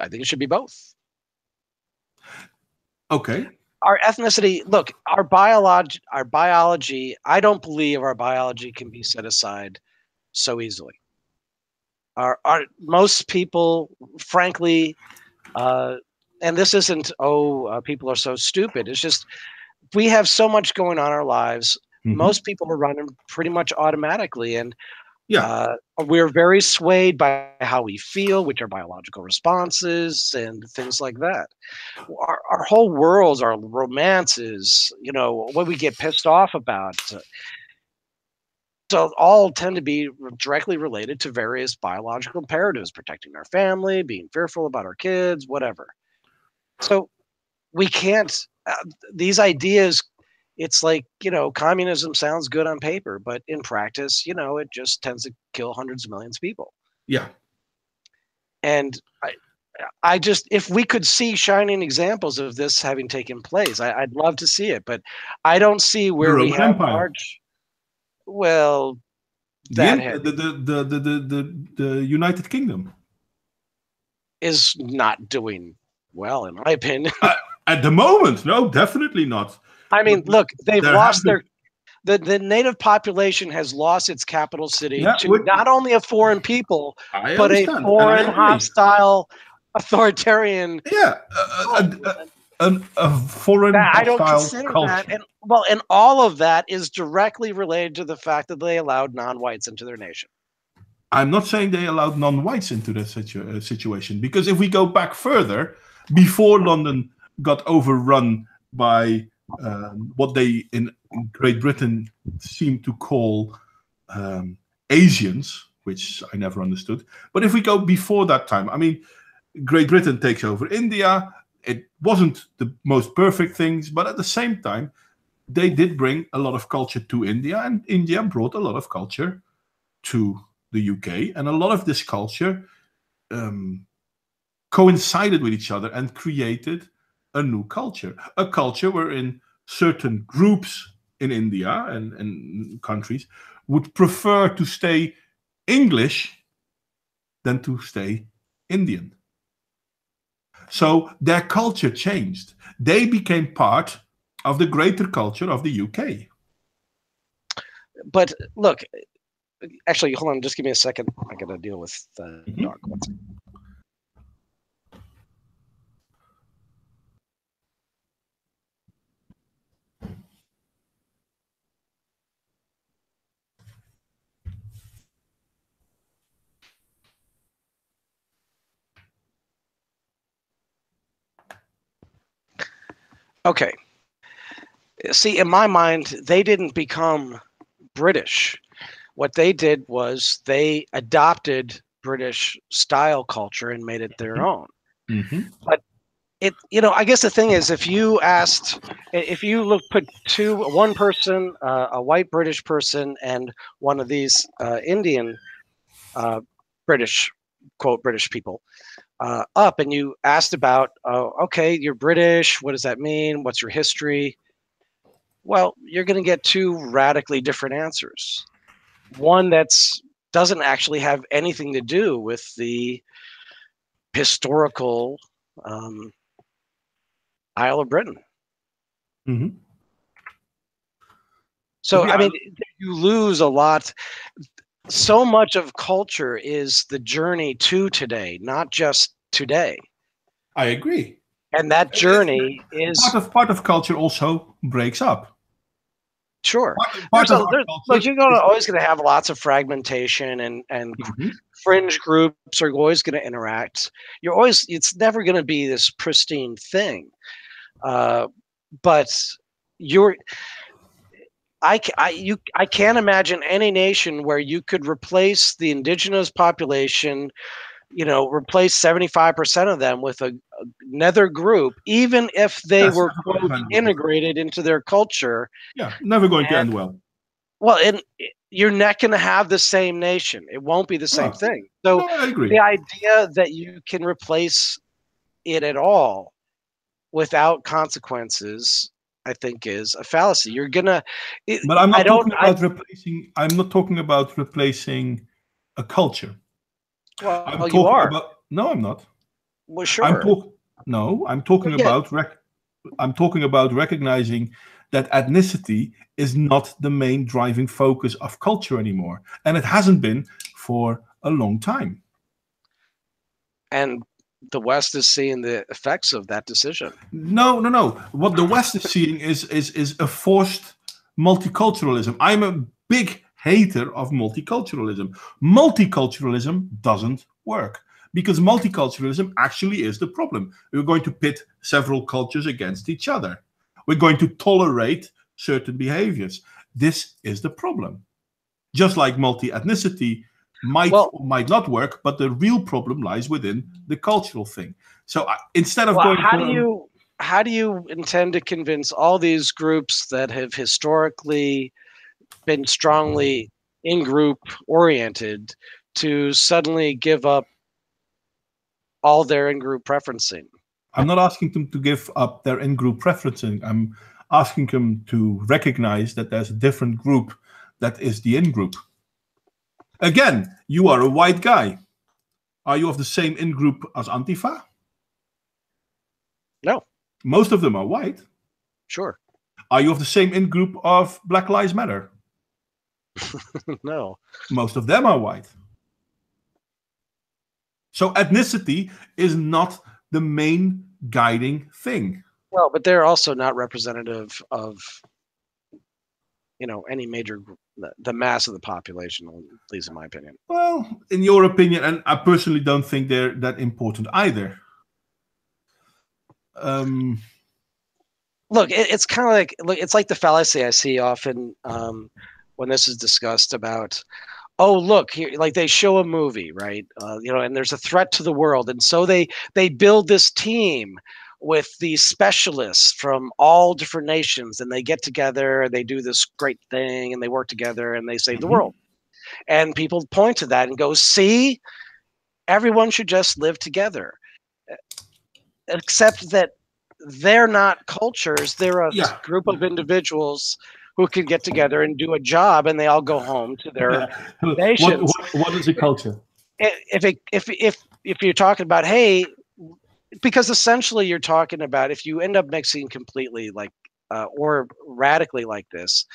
I think it should be both. Okay. Our ethnicity, look, our biology, I don't believe our biology can be set aside so easily. Our most people, frankly, uh, and this isn't, people are so stupid. It's just we have so much going on in our lives. Mm-hmm. Most people are running pretty much automatically, and Yeah. we're very swayed by how we feel, which are biological responses and things like that. Our whole worlds, our romances, what we get pissed off about, so all tend to be directly related to various biological imperatives: protecting our family, being fearful about our kids, whatever. So we can't, these ideas, it's like, communism sounds good on paper, but in practice, it just tends to kill hundreds of millions of people. Yeah. And I just, if we could see shining examples of this having taken place, I'd love to see it, but I don't see The where we Roman have Empire. large, well, The, that in- the United Kingdom. is not doing well, in my opinion. Uh, at the moment, no, definitely not. I But mean, look, they've there have lost been, the native population has lost its capital city yeah, to not only a foreign people, I but a understand, and I foreign, agree. hostile, authoritarian. Yeah, Oh, a foreign that I don't hostile consider that, culture. and all of that is directly related to the fact that they allowed non-whites into their nation. I'm not saying they allowed non-whites into that situation, because if we go back further, before London got overrun by what they in Great Britain seem to call Asians, which I never understood. But if we go before that time, I mean, Great Britain takes over India. It wasn't the most perfect things, but at the same time, they did bring a lot of culture to India, and India brought a lot of culture to the UK, and a lot of this culture coincided with each other and created a new culture, a culture wherein certain groups in India and countries would prefer to stay English than to stay Indian. So their culture changed. They became part of the greater culture of the UK. But look, actually, hold on, just give me a second. I got to deal with the dog. Okay. See, in my mind, they didn't become British. What they did was they adopted British style culture and made it their own. But I guess the thing is, if you put one person, a white British person, and one of these Indian British, quote, British people up, and you asked about, okay, you're British, what does that mean? What's your history? Well, you're going to get two radically different answers. One that's doesn't actually have anything to do with the historical Isle of Britain. So, I mean, you lose a lot. So much of culture is the journey to today, not just today. I agree. And that journey is part of culture also breaks up. Sure. Look, you're always going to have lots of fragmentation and fringe groups are always going to interact. It's never going to be this pristine thing. But I can't imagine any nation where you could replace the indigenous population, replace 75% of them with another group, even if they were quote, integrated into their culture. Yeah, never going to end well. Well, and you're not going to have the same nation. It won't be the same thing. So I agree. The idea that you can replace it at all without consequences, I think, is a fallacy. You're gonna. But I'm not talking about replacing. I'm not talking about replacing a culture. Well, you are. No, I'm not. Well, sure. I'm talking about recognizing that ethnicity is not the main driving focus of culture anymore, and it hasn't been for a long time. And the West is seeing the effects of that decision. No. What the West is seeing is a forced multiculturalism. I'm a big hater of multiculturalism. Multiculturalism doesn't work because multiculturalism actually is the problem. We're going to pit several cultures against each other. We're going to tolerate certain behaviors. This is the problem. Just like multi-ethnicity might or might not work, but the real problem lies within the cultural thing. So instead of going, how do you intend to convince all these groups that have historically been strongly in-group oriented to suddenly give up all their in-group preferencing? I'm not asking them to give up their in-group preferencing. I'm asking them to recognize that there's a different group that is the in-group. Again, you are a white guy. Are you of the same in-group as Antifa? No. Most of them are white. Sure. Are you of the same in-group of Black Lives Matter? No. Most of them are white. So ethnicity is not the main guiding thing. Well, but they're also not representative of, any major group, the mass of the population, at least in my opinion. Well, in your opinion, and I personally don't think they're that important either. Look, it's kind of it's like the fallacy I see often when this is discussed about, oh, look, here, like they show a movie, right? And there's a threat to the world. And so they build this team with these specialists from all different nations, and they get together and they do this great thing and they work together and they save the world. And people point to that and go, see, everyone should just live together. Except that they're not cultures. They're a group of individuals who can get together and do a job, and they all go home to their nations. What is a culture? If you're talking about, hey, because essentially you're talking about if you end up mixing completely like or radically like this,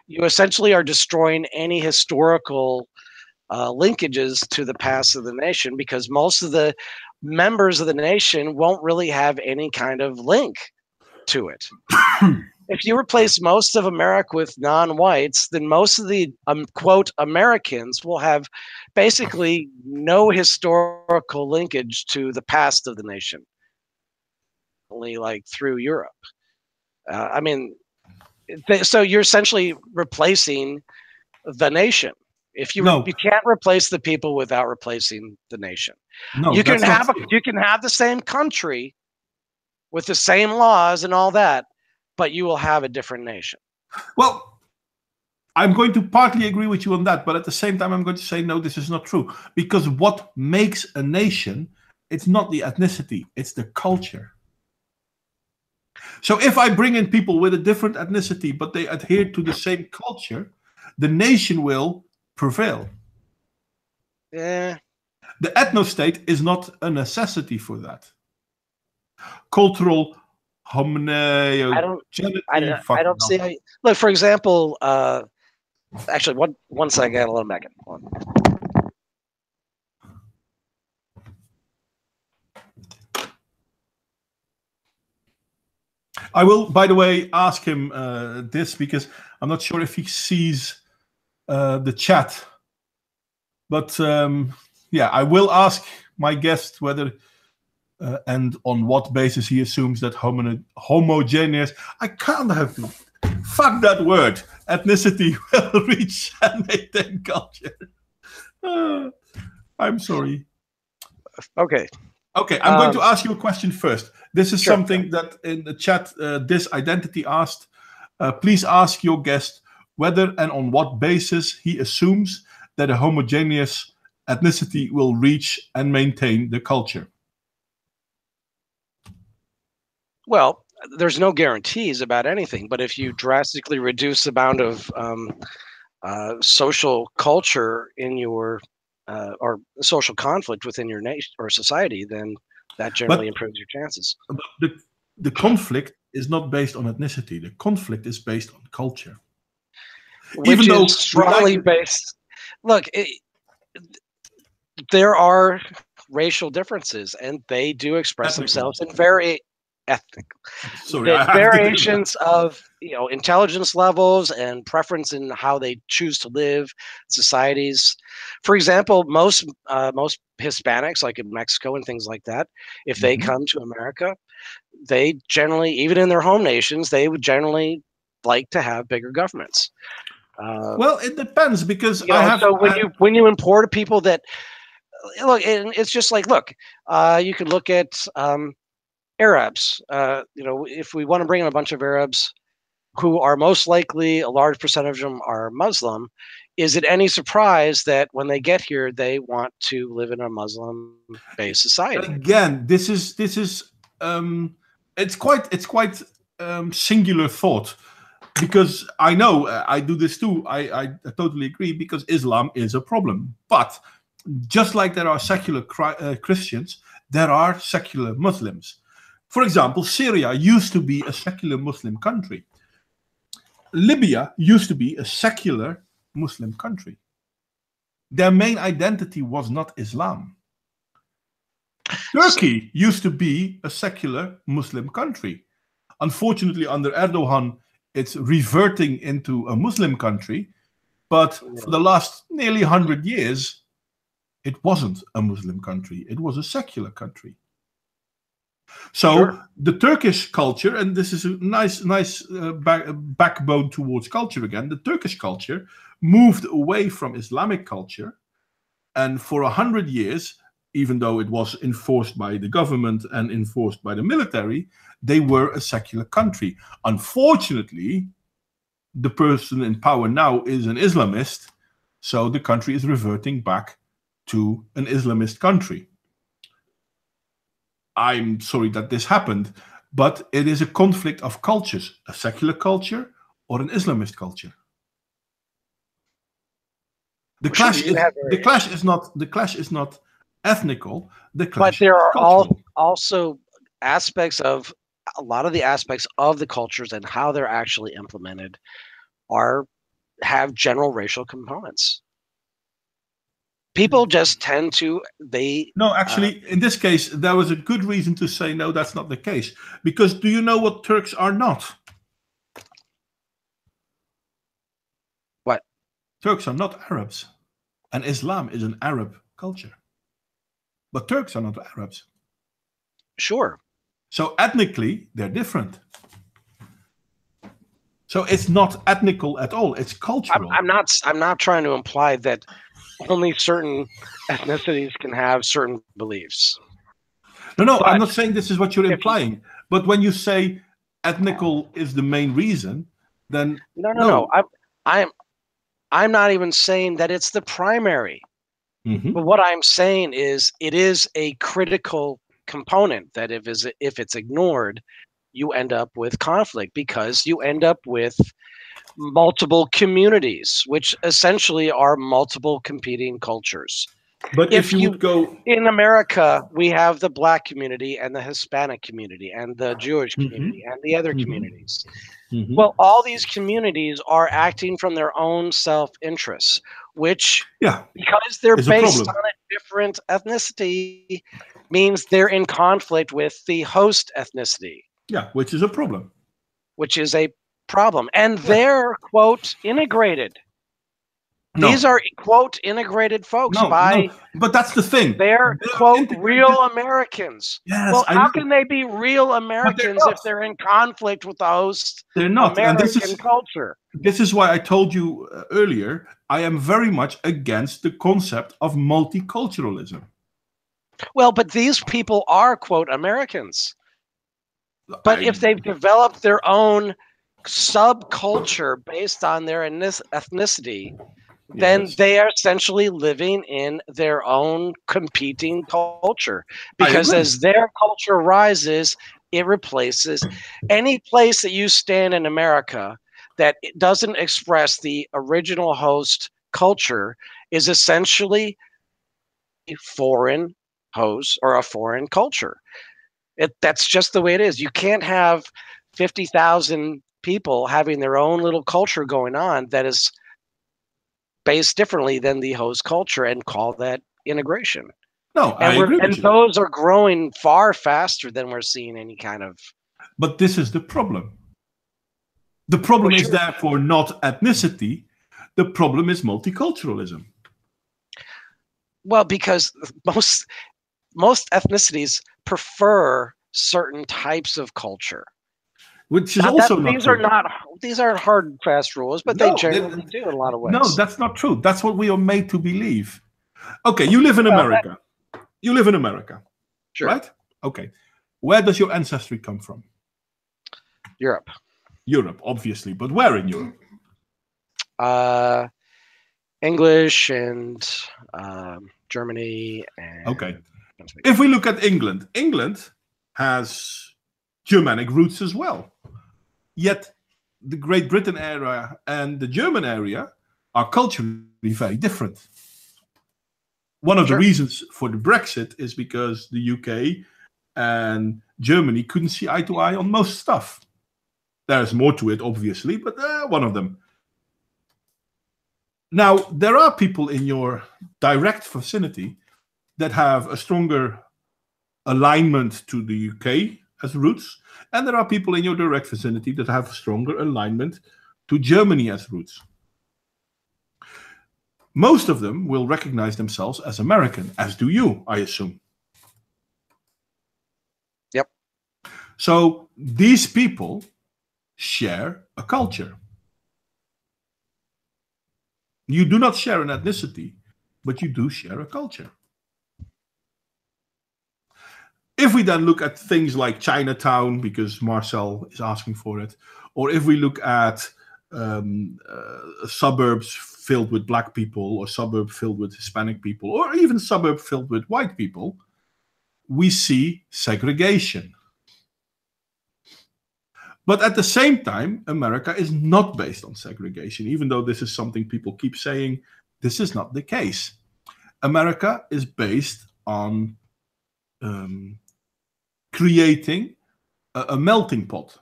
you essentially are destroying any historical linkages to the past of the nation, because most of the members of the nation won't really have any kind of link to it. If you replace most of America with non-whites, then most of the quote Americans will have basically no historical linkage to the past of the nation, only like through Europe. I mean, so you're essentially replacing the nation. If you No, you can't replace the people without replacing the nation. no, You can that's not have true. you can have the same country with the same laws and all that, but you will have a different nation. Well, I'm going to partly agree with you on that, but at the same time, I'm going to say, no, this is not true. Because what makes a nation, it's not the ethnicity, it's the culture. So if I bring in people with a different ethnicity, but they adhere to the same culture, the nation will prevail. Yeah. The ethno-state is not a necessity for that. Cultural homogeneity. I don't see how look, for example, actually one second, I got a little back in. I will, by the way, ask him this, because I'm not sure if he sees the chat. But yeah, I will ask my guest whether and on what basis he assumes that homogeneous, I can't have to, fuck that word, ethnicity will reach and maintain culture. I'm sorry. Okay. Okay, I'm going to ask you a question first. This is Sure. something that in the chat, this identity asked. Please ask your guest whether and on what basis he assumes that a homogeneous ethnicity will reach and maintain the culture. Well, there's no guarantees about anything, but if you drastically reduce the amount of social culture in your or social conflict within your nation or society, then that generally improves your chances. But the conflict is not based on ethnicity. The conflict is based on culture. Which Even though is strongly based. Look, there are racial differences, and they do express themselves in very ethnic variations of intelligence levels and preference in how they choose to live societies. For example, most Hispanics, like in Mexico and things like that, if they come to America, they generally, even in their home nations, they would generally like to have bigger governments. Well, it depends, because so when you import people that look, it's just like, look, you could look at Arabs. If we want to bring in a bunch of Arabs who are most likely, a large percentage of them are Muslim, is it any surprise that when they get here, they want to live in a Muslim-based society? Again, this is it's quite singular thought, because I know I do this too. I totally agree, because Islam is a problem. But just like there are secular Christians, there are secular Muslims. For example, Syria used to be a secular Muslim country. Libya used to be a secular Muslim country. Their main identity was not Islam. Turkey used to be a secular Muslim country. Unfortunately, under Erdogan, it's reverting into a Muslim country. But for the last nearly 100 years, it wasn't a Muslim country. It was a secular country. So the Turkish culture, and this is a nice backbone towards culture again, the Turkish culture moved away from Islamic culture. And for 100 years, even though it was enforced by the government and enforced by the military, they were a secular country. Unfortunately, the person in power now is an Islamist, so the country is reverting back to an Islamist country. I'm sorry that this happened, but it is a conflict of cultures, a secular culture or an Islamist culture. The clash is not ethnical. The clash, but there are also aspects of a lot of the aspects of the cultures and how they're actually implemented have general racial components. People just tend to No, actually, in this case, there was a good reason to say no, that's not the case. Because do you know what Turks are not? What? Turks are not Arabs, and Islam is an Arab culture. But Turks are not Arabs. Sure. So ethnically, they're different. So it's not ethnical at all. It's cultural. I'm not trying to imply that only certain ethnicities can have certain beliefs. No, I'm not saying this is what you're implying. But when you say ethnical is the main reason, then no. I'm not even saying that it's the primary. Mm-hmm. But what I'm saying is it is a critical component that if it's ignored, you end up with conflict, because you end up with multiple communities, which essentially are multiple competing cultures. But if you would go in America, we have the Black community and the Hispanic community and the Jewish community and the other communities. Well, all these communities are acting from their own self-interests, which, because they're based on a different ethnicity, means they're in conflict with the host ethnicity. Yeah, which is a problem. And they're, quote, integrated. No. These are, quote, integrated folks but that's the thing. They're quote, real Americans. Yes, well, how can they be real Americans if they're in conflict with the host American culture? This is why I told you earlier, I am very much against the concept of multiculturalism. Well, but these people are, quote, Americans. But if they've developed their own subculture based on their ethnicity, then they are essentially living in their own competing culture. Because as their culture rises, it replaces any place that you stand in America that it doesn't express the original host culture is essentially a foreign host or a foreign culture. That's just the way it is. You can't have 50,000 people having their own little culture going on that is based differently than the host culture and call that integration. No, I agree with you. Those are growing far faster than we're seeing any kind of. But this is the problem. The problem is therefore not ethnicity. The problem is multiculturalism. Well, because most ethnicities prefer certain types of culture. Which is also not true. These aren't hard and fast rules, but they generally do in a lot of ways. No, that's not true. That's what we are made to believe. Okay, you live in America. You live in America. Sure. Right? Okay. Where does your ancestry come from? Europe. Europe, obviously. But where in Europe? English and Germany. And okay. If we look at England, England has Germanic roots as well. Yet the Great Britain area and the German area are culturally very different. One of the reasons for the Brexit is because the UK and Germany couldn't see eye to eye on most stuff. There's more to it, obviously, but one of them. Now, there are people in your direct vicinity that have a stronger alignment to the UK as roots, and there are people in your direct vicinity that have stronger alignment to Germany as roots. Most of them will recognize themselves as American, as do you, I assume. Yep. So these people share a culture. You do not share an ethnicity, but you do share a culture. If we then look at things like Chinatown, because Marcel is asking for it, or if we look at suburbs filled with black people, or suburb filled with Hispanic people, or even suburb filled with white people, we see segregation. But at the same time, America is not based on segregation, even though this is something people keep saying. This is not the case. America is based on creating a melting pot.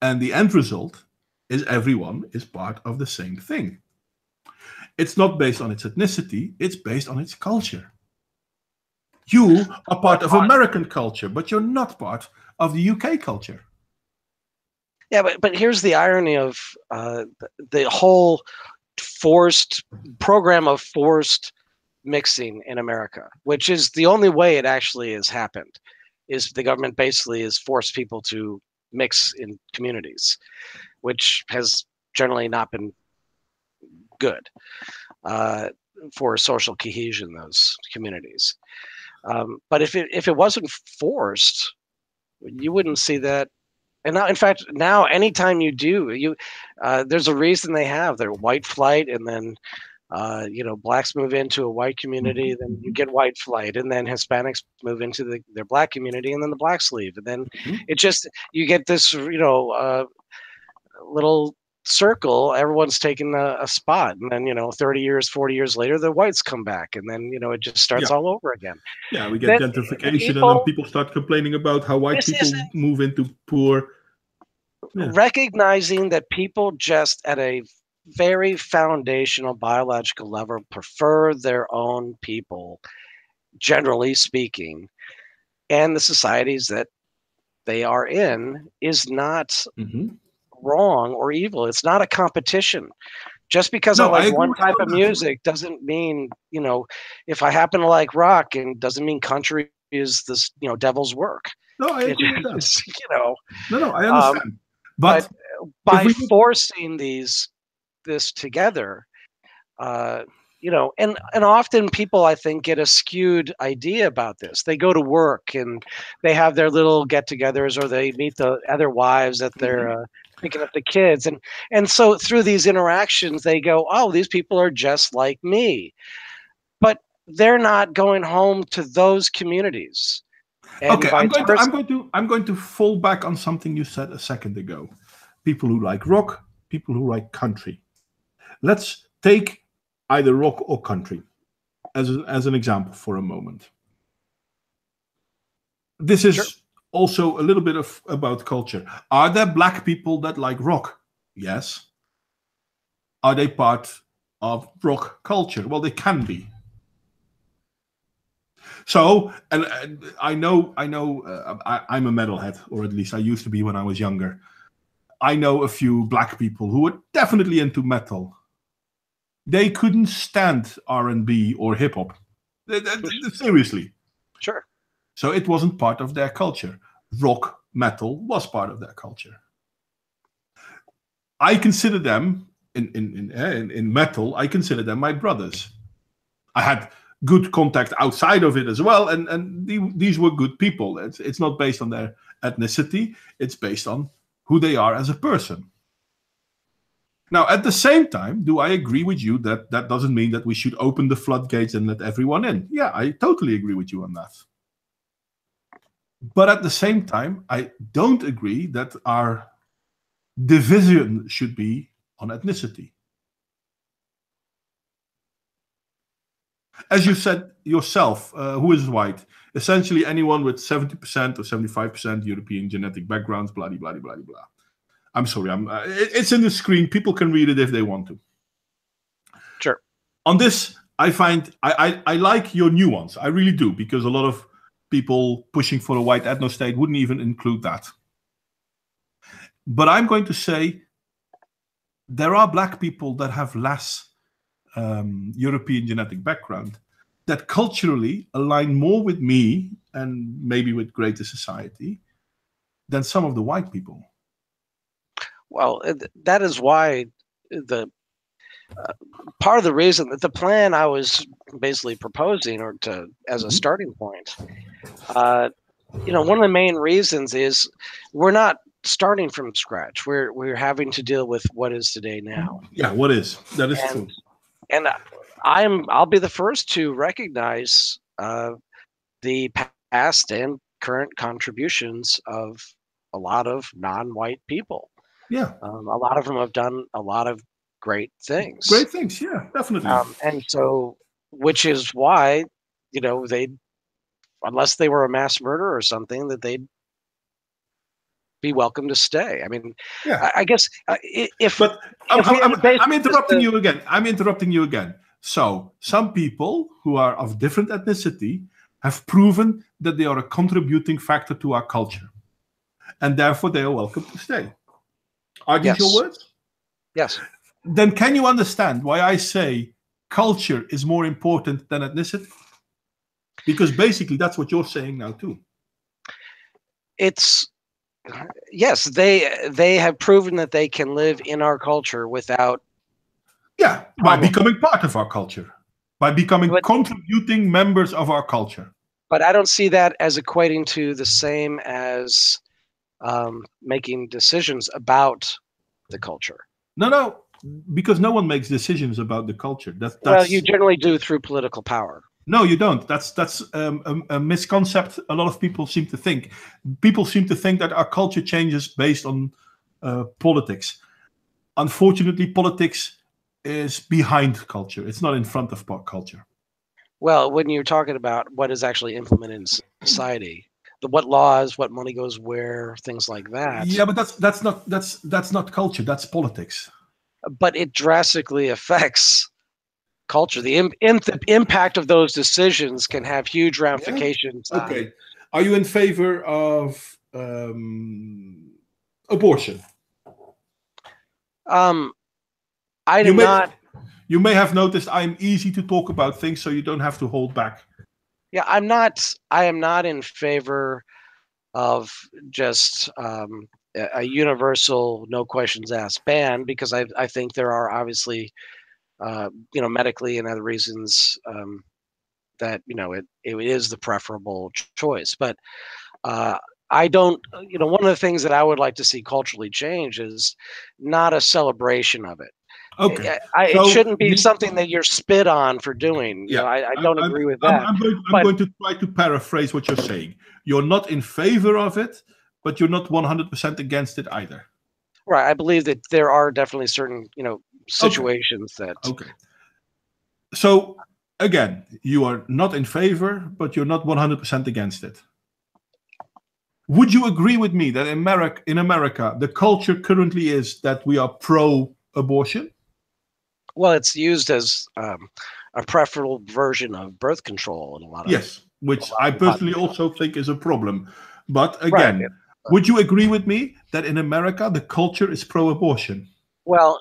And the end result is everyone is part of the same thing. It's not based on its ethnicity, it's based on its culture. You are part of American culture, but you're not part of the UK culture. Yeah, but here's the irony of the whole forced program of forced mixing in America, which is the only way it actually has happened, is the government basically has forced people to mix in communities, which has generally not been good for social cohesion in those communities. But if it wasn't forced, you wouldn't see that. And now, in fact, now anytime you do, there's a reason they have their white flight, and then blacks move into a white community, then you get white flight, and then Hispanics move into their black community, and then the blacks leave, and then it just you get this little circle. Everyone's taking a spot, and then 30 years, 40 years later, the whites come back, and then it just starts all over again. Yeah, we get gentrification, and then people start complaining about how white people move into poor. Yeah. Recognizing that people just at a very foundational biological level prefer their own people, generally speaking, and the societies that they are in is not wrong or evil. It's not a competition. Just because I like one type of music doesn't mean, if I happen to like rock, and doesn't mean country is this, devil's work. No, I agree with that. No, I understand. But by forcing this together, and often people, I think, get a skewed idea about this. They go to work and they have their little get-togethers, or they meet the other wives that they're picking up the kids, and so through these interactions, they go, "Oh, these people are just like me," but they're not going home to those communities. And okay, I'm going to fall back on something you said a second ago. People who like rock, people who like country. Let's take either rock or country as an example for a moment. This is also a little bit about culture. Are there black people that like rock? Yes. Are they part of rock culture? Well, they can be. So, and I know, I'm a metalhead, or at least I used to be when I was younger. I know a few black people who were definitely into metal. They couldn't stand R&B or hip hop. Seriously. Sure. So it wasn't part of their culture. Rock, metal was part of their culture. I consider them in metal. I consider them my brothers. I had good contact outside of it as well, and these were good people. It's not based on their ethnicity. It's based on who they are as a person. Now, at the same time, do I agree with you that that doesn't mean that we should open the floodgates and let everyone in? Yeah, I totally agree with you on that. But at the same time, I don't agree that our division should be on ethnicity. As you said yourself, who is white? Essentially anyone with 70% or 75% European genetic backgrounds, blah, blah, blah, blah, blah. I'm sorry, it's in the screen. People can read it if they want to. Sure. On this, I find, I like your nuance. I really do, because a lot of people pushing for a white ethno state wouldn't even include that. But I'm going to say there are black people that have less European genetic background that culturally align more with me and maybe with greater society than some of the white people. Well, that is why the part of the reason that the plan I was basically proposing, or as a starting point, one of the main reasons is we're not starting from scratch. We're having to deal with what is today now. Yeah, what is that is true. And I'll be the first to recognize the past and current contributions of a lot of non-white people. Yeah, a lot of them have done a lot of great things. Great things, yeah, definitely. And so, which is why, they, unless they were a mass murderer or something, that they'd be welcome to stay. I mean, Yeah. I guess if But I'm interrupting the, you again. I'm interrupting you again. So some people who are of different ethnicity have proven that they are a contributing factor to our culture, and therefore they are welcome to stay. Are these your yes, words? yes. Then can you understand why I say culture is more important than ethnicity? Because basically that's what you're saying now too. It's yes, they have proven that they can live in our culture without Yeah, by problem. becoming part of our culture, by becoming contributing members of our culture. But I don't see that as equating to the same as making decisions about the culture. No, because no one makes decisions about the culture. Well, you That's generally do through political power. no, you don't. That's a misconcept. A lot of people seem to think. People seem to think that our culture changes based on politics. Unfortunately, politics is behind culture. It's not in front of culture. Well, when you're talking about what is actually implemented in society, what laws, what money goes where, things like that. Yeah, but that's not culture. That's politics. But it drastically affects culture. The impact of those decisions can have huge ramifications. Yeah? Okay. Are you in favor of abortion? I do not. You may have noticed I'm easy to talk about things, so you don't have to hold back. Yeah, I'm not. I am not in favor of just a universal, no questions asked ban, because I think there are obviously, medically and other reasons that it is the preferable choice. But I don't. One of the things that I would like to see culturally change is not a celebration of it. Okay. It shouldn't be something that you're spit on for doing. Yeah, I don't agree with that. I'm going to try to paraphrase what you're saying. You're not in favor of it, but you're not 100% against it either. Right. I believe that there are definitely certain, situations that. Okay. So again, you are not in favor, but you're not 100% against it. Would you agree with me that in America, the culture currently is that we are pro-abortion? Well, it's used as a preferable version of birth control in a lot of. Yes, which I personally also think is a problem. But again, right. Would you agree with me that in America, the culture is pro-abortion? Well,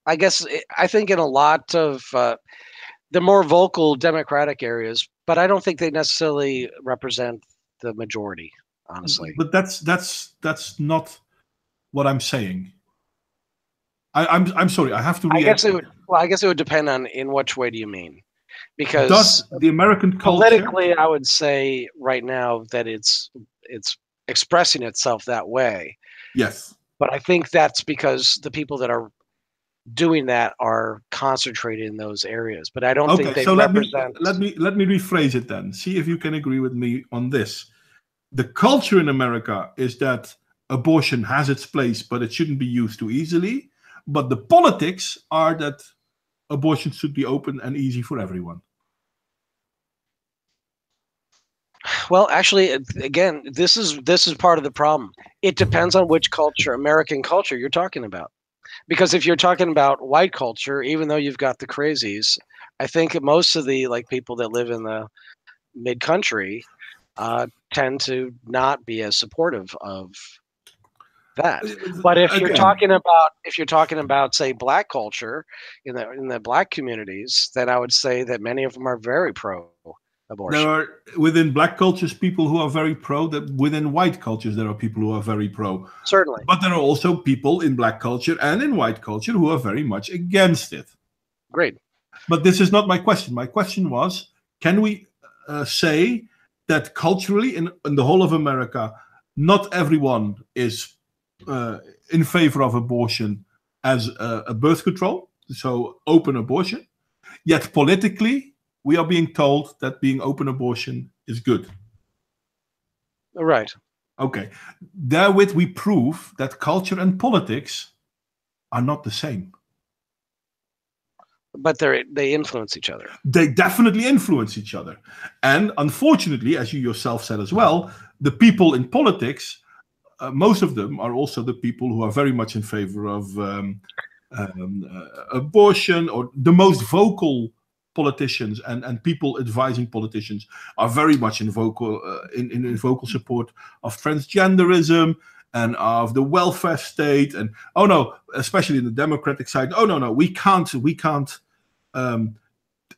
I guess I think in a lot of the more vocal Democratic areas, but I don't think they necessarily represent the majority, honestly. But that's not what I'm saying. I'm sorry. I have to react. I guess it would depend on in which way do you mean? Because does the American culture politically, I would say right now that it's expressing itself that way. Yes. But I think that's because the people that are doing that are concentrated in those areas. But I don't think they represent. Let me rephrase it then. See if you can agree with me on this. The culture in America is that abortion has its place, but it shouldn't be used too easily. But the politics are that abortion should be open and easy for everyone. Well, actually, again, this is part of the problem. It depends on which culture, American culture, you're talking about. Because if you're talking about white culture, even though you've got the crazies, I think most of the people that live in the mid-country tend to not be as supportive of that. But if you're talking about say black culture in the black communities, then I would say that many of them are very pro abortion. There are within black cultures people who are very pro. That within white cultures there are people who are very pro. Certainly. But there are also people in black culture and in white culture who are very much against it. Great. But this is not my question. My question was, can we say that culturally in the whole of America, not everyone is in favor of abortion as a birth control, so open abortion, yet politically we are being told that being open abortion is good. Right. Okay. Therewith we prove that culture and politics are not the same. But they influence each other. They definitely influence each other. And unfortunately, as you yourself said as well, the people in politics, most of them are also the people who are very much in favor of abortion, or the most vocal politicians and people advising politicians are very much in vocal support of transgenderism and of the welfare state. And oh no, especially in the Democratic side, oh no, we can't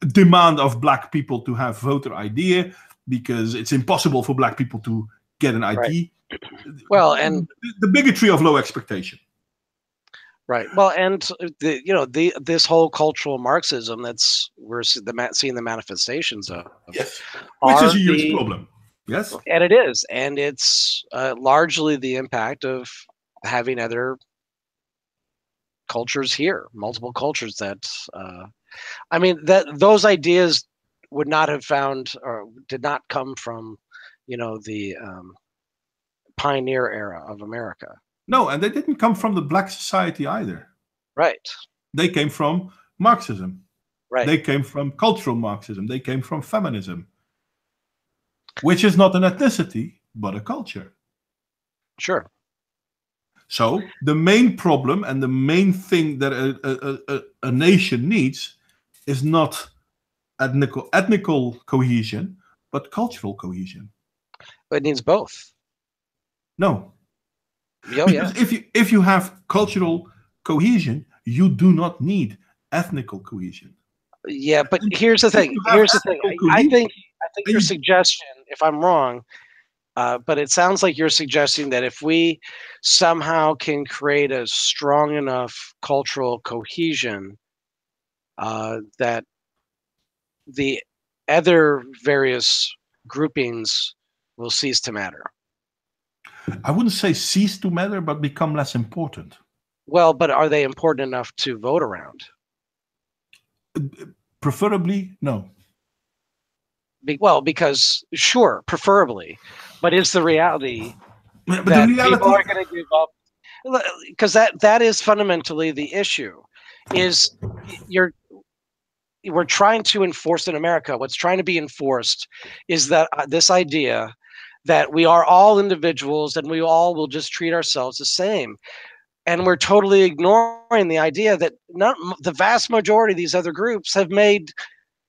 demand of black people to have voter ID because it's impossible for black people to get an ID. Right. Well, and the bigotry of low expectation. Right. Well, and this whole cultural Marxism we're seeing the manifestations of. Yes. Which is a huge problem. Yes. And it is, and it's largely the impact of having other cultures here, multiple cultures that. I mean, those ideas would not have found or did not come from, the pioneer era of America. No, and they didn't come from the black society either. Right. They came from Marxism. Right. They came from cultural Marxism. They came from feminism, which is not an ethnicity, but a culture. Sure. So the main problem and the main thing that a nation needs is not ethnical cohesion, but cultural cohesion. It needs both. No. Oh, because if you have cultural cohesion, you do not need ethnical cohesion. Yeah, but here's the thing. I think your suggestion, if I'm wrong, but it sounds like you're suggesting that if we somehow can create a strong enough cultural cohesion, that the other various groupings will cease to matter. I wouldn't say cease to matter, but become less important. Well, but are they important enough to vote around? Preferably, no. Well, because sure, preferably, but is the reality but that the reality, people are going to give up? Because that is fundamentally the issue. Is we're trying to enforce in America. What's trying to be enforced is that this idea that we are all individuals and we all will just treat ourselves the same. And we're totally ignoring the idea that the vast majority of these other groups have made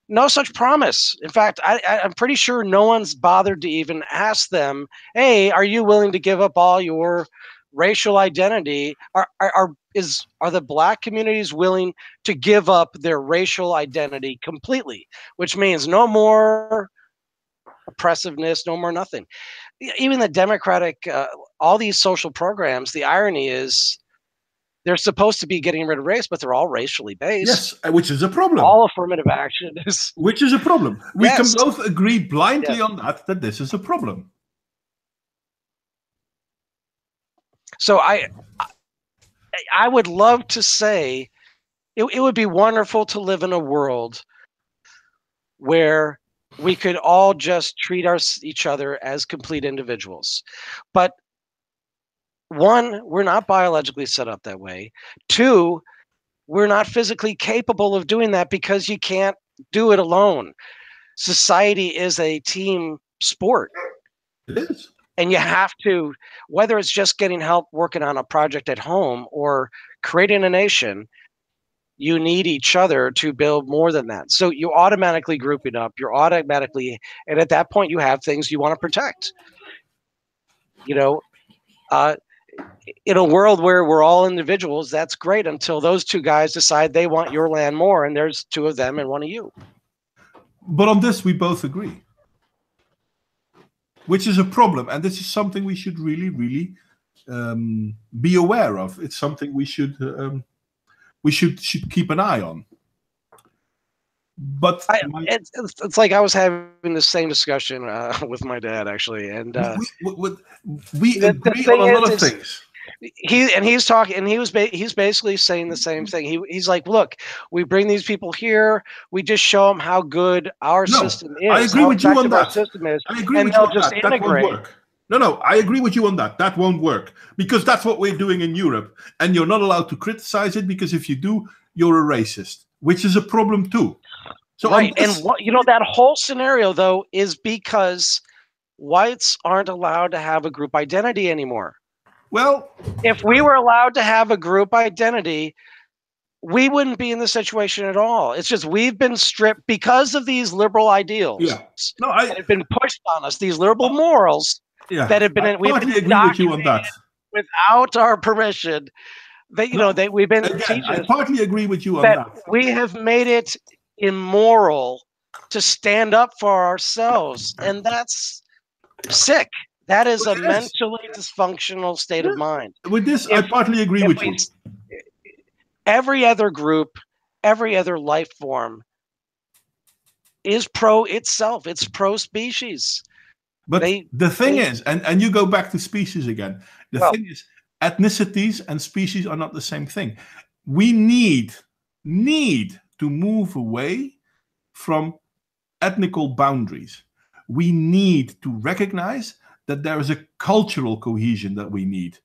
no such promise. In fact, I'm pretty sure no one's bothered to even ask them, hey, are you willing to give up all your racial identity? Are the black communities willing to give up their racial identity completely? Which means no more oppressiveness, no more nothing. Even the Democratic, all these social programs, the irony is they're supposed to be getting rid of race, but they're all racially based. Yes, which is a problem. All affirmative action is... Which is a problem. We can both agree blindly on that this is a problem. So I would love to say it would be wonderful to live in a world where we could all just treat each other as complete individuals. But one, we're not biologically set up that way. Two, we're not physically capable of doing that because you can't do it alone. Society is a team sport. It is. And you have to, whether it's just getting help working on a project at home or creating a nation, you need each other to build more than that. So you're automatically grouping up. And at that point, you have things you want to protect. In a world where we're all individuals, that's great until those two guys decide they want your land more, and there's two of them and one of you. But on this, we both agree, which is a problem, and this is something we should really, really be aware of. It's something we should keep an eye on. But it's like I was having the same discussion with my dad, actually, and we agree on a lot of things. He's talking, and he's basically saying the same thing. He's like, look, we bring these people here, we just show them how good our system is. I agree with you on that. I agree with you on that. That won't work. No, I agree with you on that. That won't work because that's what we're doing in Europe, and you're not allowed to criticize it because if you do, you're a racist. which is a problem too. So right, and that whole scenario though is because whites aren't allowed to have a group identity anymore. Well, if we were allowed to have a group identity, we wouldn't be in this situation at all. It's just we've been stripped because of these liberal ideals that have been pushed on us, these liberal morals that have been we've been agree with you on that without our permission. That we've been teaching. I partly agree with you on that. We have made it immoral to stand up for ourselves, and that's sick. That is a mentally dysfunctional state of mind. With this, I partly agree with you. Every other group, every other life form is pro itself. It's pro species. But the thing is, and you go back to species again. The thing is, ethnicities and species are not the same thing. We need to move away from ethnical boundaries. We need to recognize that there is a cultural cohesion that we need.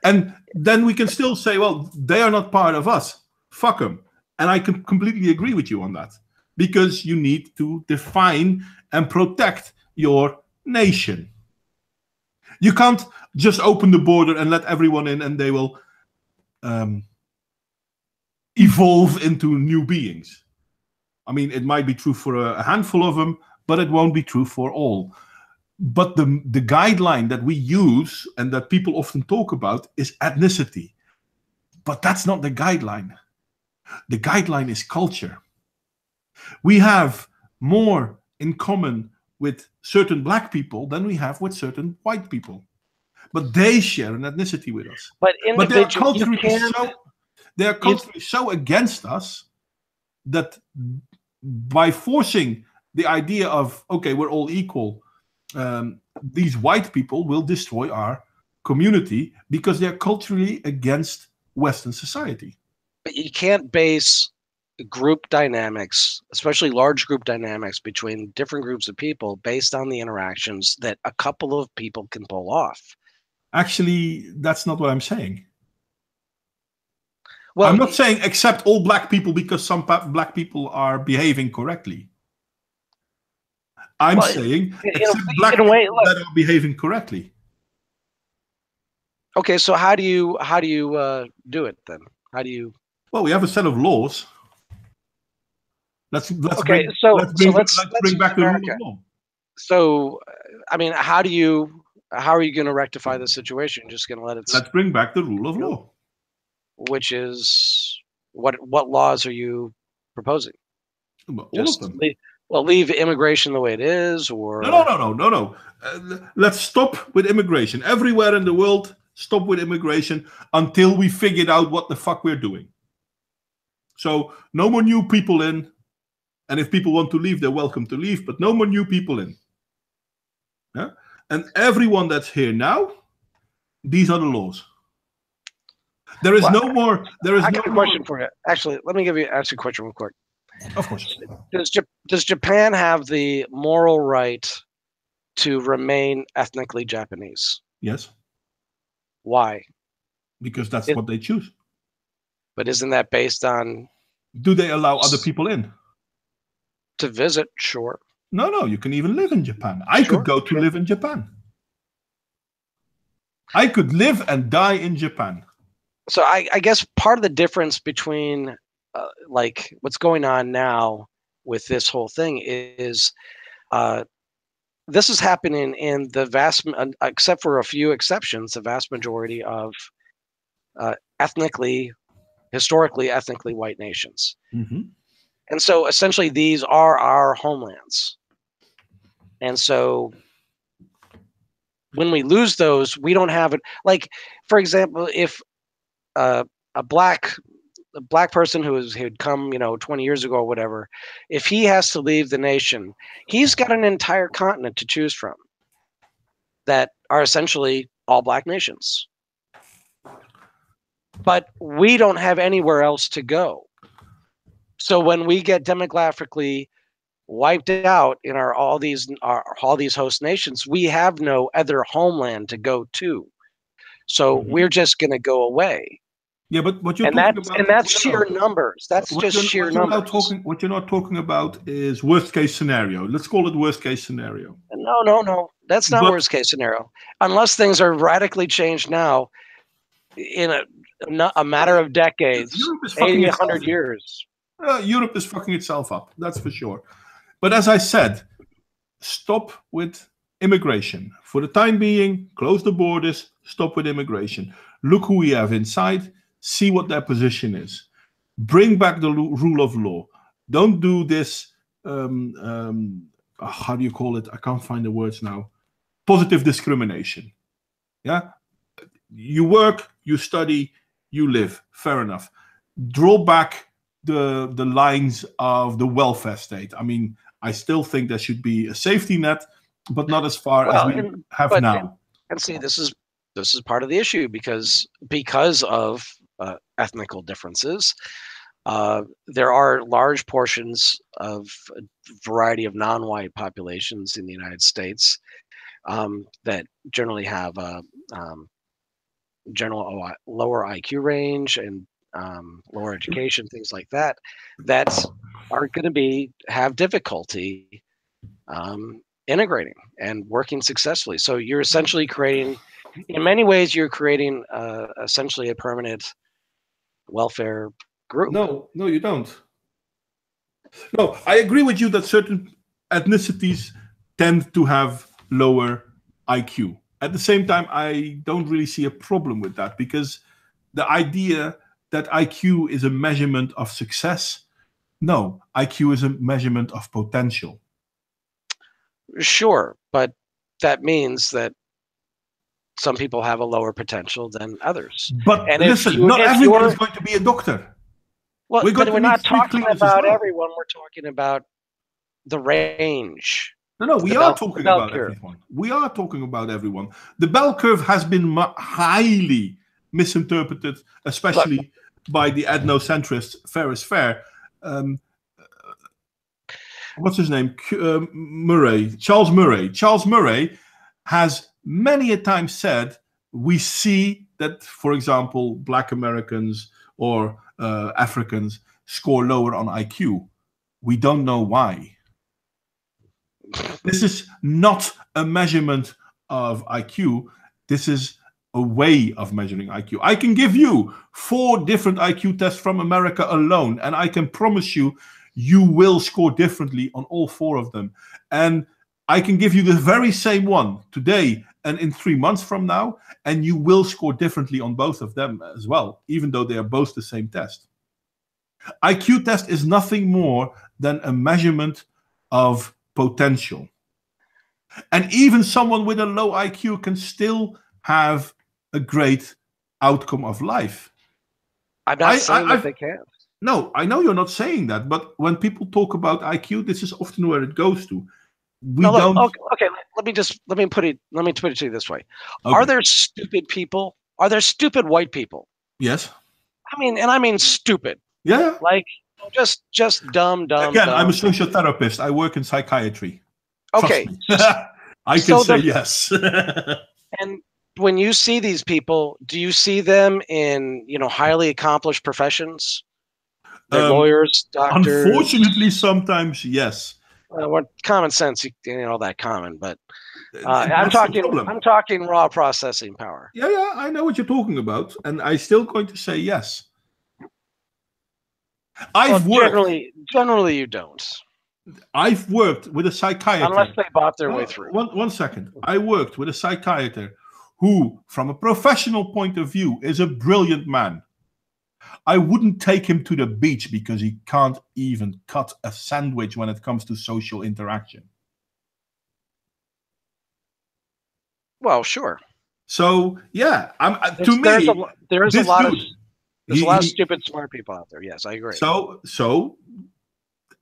And then we can still say, well, they are not part of us. Fuck them. And I can completely agree with you on that. Because you need to define and protect your nation. You can't just open the border and let everyone in and they will evolve into new beings. I mean, it might be true for a handful of them, but it won't be true for all. But the guideline that we use and that people often talk about is ethnicity. But that's not the guideline. The guideline is culture. We have more in common with certain black people than we have with certain white people. But they share an ethnicity with us. But they are culturally so against us that by forcing the idea of, okay, we're all equal, these white people will destroy our community because they're culturally against Western society. But you can't base group dynamics, especially large group dynamics between different groups of people, based on the interactions that a couple of people can pull off. Actually, that's not what I'm saying. Well, I'm not saying accept all black people because some black people are behaving correctly. I'm saying accept black people that are behaving correctly. Okay, so how do you do it then? How do you? Well, we have a set of laws. Let's bring back the rule of law. So, I mean, how are you going to rectify the situation? Just going to let it? Let's bring back the rule of law. Which is what laws are you proposing? All of them. Leave immigration the way it is, or no. Let's stop with immigration everywhere in the world. Stop with immigration until we figured out what the fuck we're doing. So no more new people in, and if people want to leave, they're welcome to leave. But no more new people in. Yeah, and everyone that's here now, these are the laws. There is no more. There is no question for you. Actually, let me ask you a question real quick. Of course. Does Japan have the moral right to remain ethnically Japanese? Yes. Why? Because that's what they choose. But isn't that based on? Do they allow other people in? To visit, sure. No. You can even live in Japan. I could go to live in Japan. I could live and die in Japan. So I guess part of the difference between like what's going on now with this whole thing is this is happening in the vast, except for a few exceptions, the vast majority of historically ethnically white nations. Mm-hmm. And so essentially these are our homelands. And so when we lose those, we don't have it. Like, for example, if a black person who'd come, 20 years ago or whatever, if he has to leave the nation, he's got an entire continent to choose from that are essentially all black nations. But we don't have anywhere else to go. So when we get demographically wiped out in all these host nations, we have no other homeland to go to. So we're just going to go away. Yeah, but what you're talking about, and that's sheer numbers. That's just sheer numbers. What you're not talking about is worst case scenario. Let's call it worst case scenario. No. That's not worst case scenario. Unless things are radically changed now, in a matter of decades, 80, 100 years. Europe is fucking itself up. That's for sure. But as I said, stop with immigration. For the time being, close the borders, stop with immigration. Look who we have inside, see what their position is. Bring back the rule of law. Don't do this, how do you call it? I can't find the words now. Positive discrimination. Yeah? You work, you study, you live. Fair enough. Draw back the lines of the welfare state. I mean, I still think there should be a safety net, but not as far as we have now. And see, this is part of the issue because of ethnical differences. There are large portions of a variety of non-white populations in the United States that generally have a general lower IQ range and lower education, things like that, that are going to have difficulty integrating and working successfully. So you're essentially creating, in many ways, essentially a permanent welfare group. No, you don't. No, I agree with you that certain ethnicities tend to have lower IQ. At the same time, I don't really see a problem with that because the idea that IQ is a measurement of success, no, IQ is a measurement of potential. Sure, but that means that some people have a lower potential than others. But listen, not everyone is going to be a doctor. Well, we're not talking about everyone. We're talking about the range. No, we are talking about everyone. We are talking about everyone. The bell curve has been highly misinterpreted, especially by the ethnocentrist Fair is Fair. What's his name? Charles Murray. Charles Murray has many a time said, we see that, for example, Black Americans or Africans score lower on IQ. We don't know why. This is not a measurement of IQ. This is a way of measuring IQ. I can give you 4 different IQ tests from America alone, and I can promise you, you will score differently on all 4 of them. And I can give you the very same one today and in 3 months from now, and you will score differently on both of them as well, even though they are both the same test. IQ test is nothing more than a measurement of potential. And even someone with a low IQ can still have a great outcome of life. I'm not saying that they can't. No, I know you're not saying that, but when people talk about IQ, this is often where it goes to. Okay, let me put it to you this way. Okay. Are there stupid people? Are there stupid white people? Yes. I mean stupid. Yeah. Like just dumb. Again, I'm a social therapist. I work in psychiatry. Okay. I can say yes. And when you see these people, do you see them in, highly accomplished professions? They're lawyers, doctors. Unfortunately, sometimes yes. What common sense, all that common, but I'm talking raw processing power. Yeah, I know what you're talking about, and I'm still going to say yes. Generally, you don't. I've worked with a psychiatrist. Unless they bought their way through. One second. I worked with a psychiatrist who, from a professional point of view, is a brilliant man. I wouldn't take him to the beach because he can't even cut a sandwich when it comes to social interaction. Well, sure. So, yeah, there's a lot of stupid smart people out there. Yes, I agree. So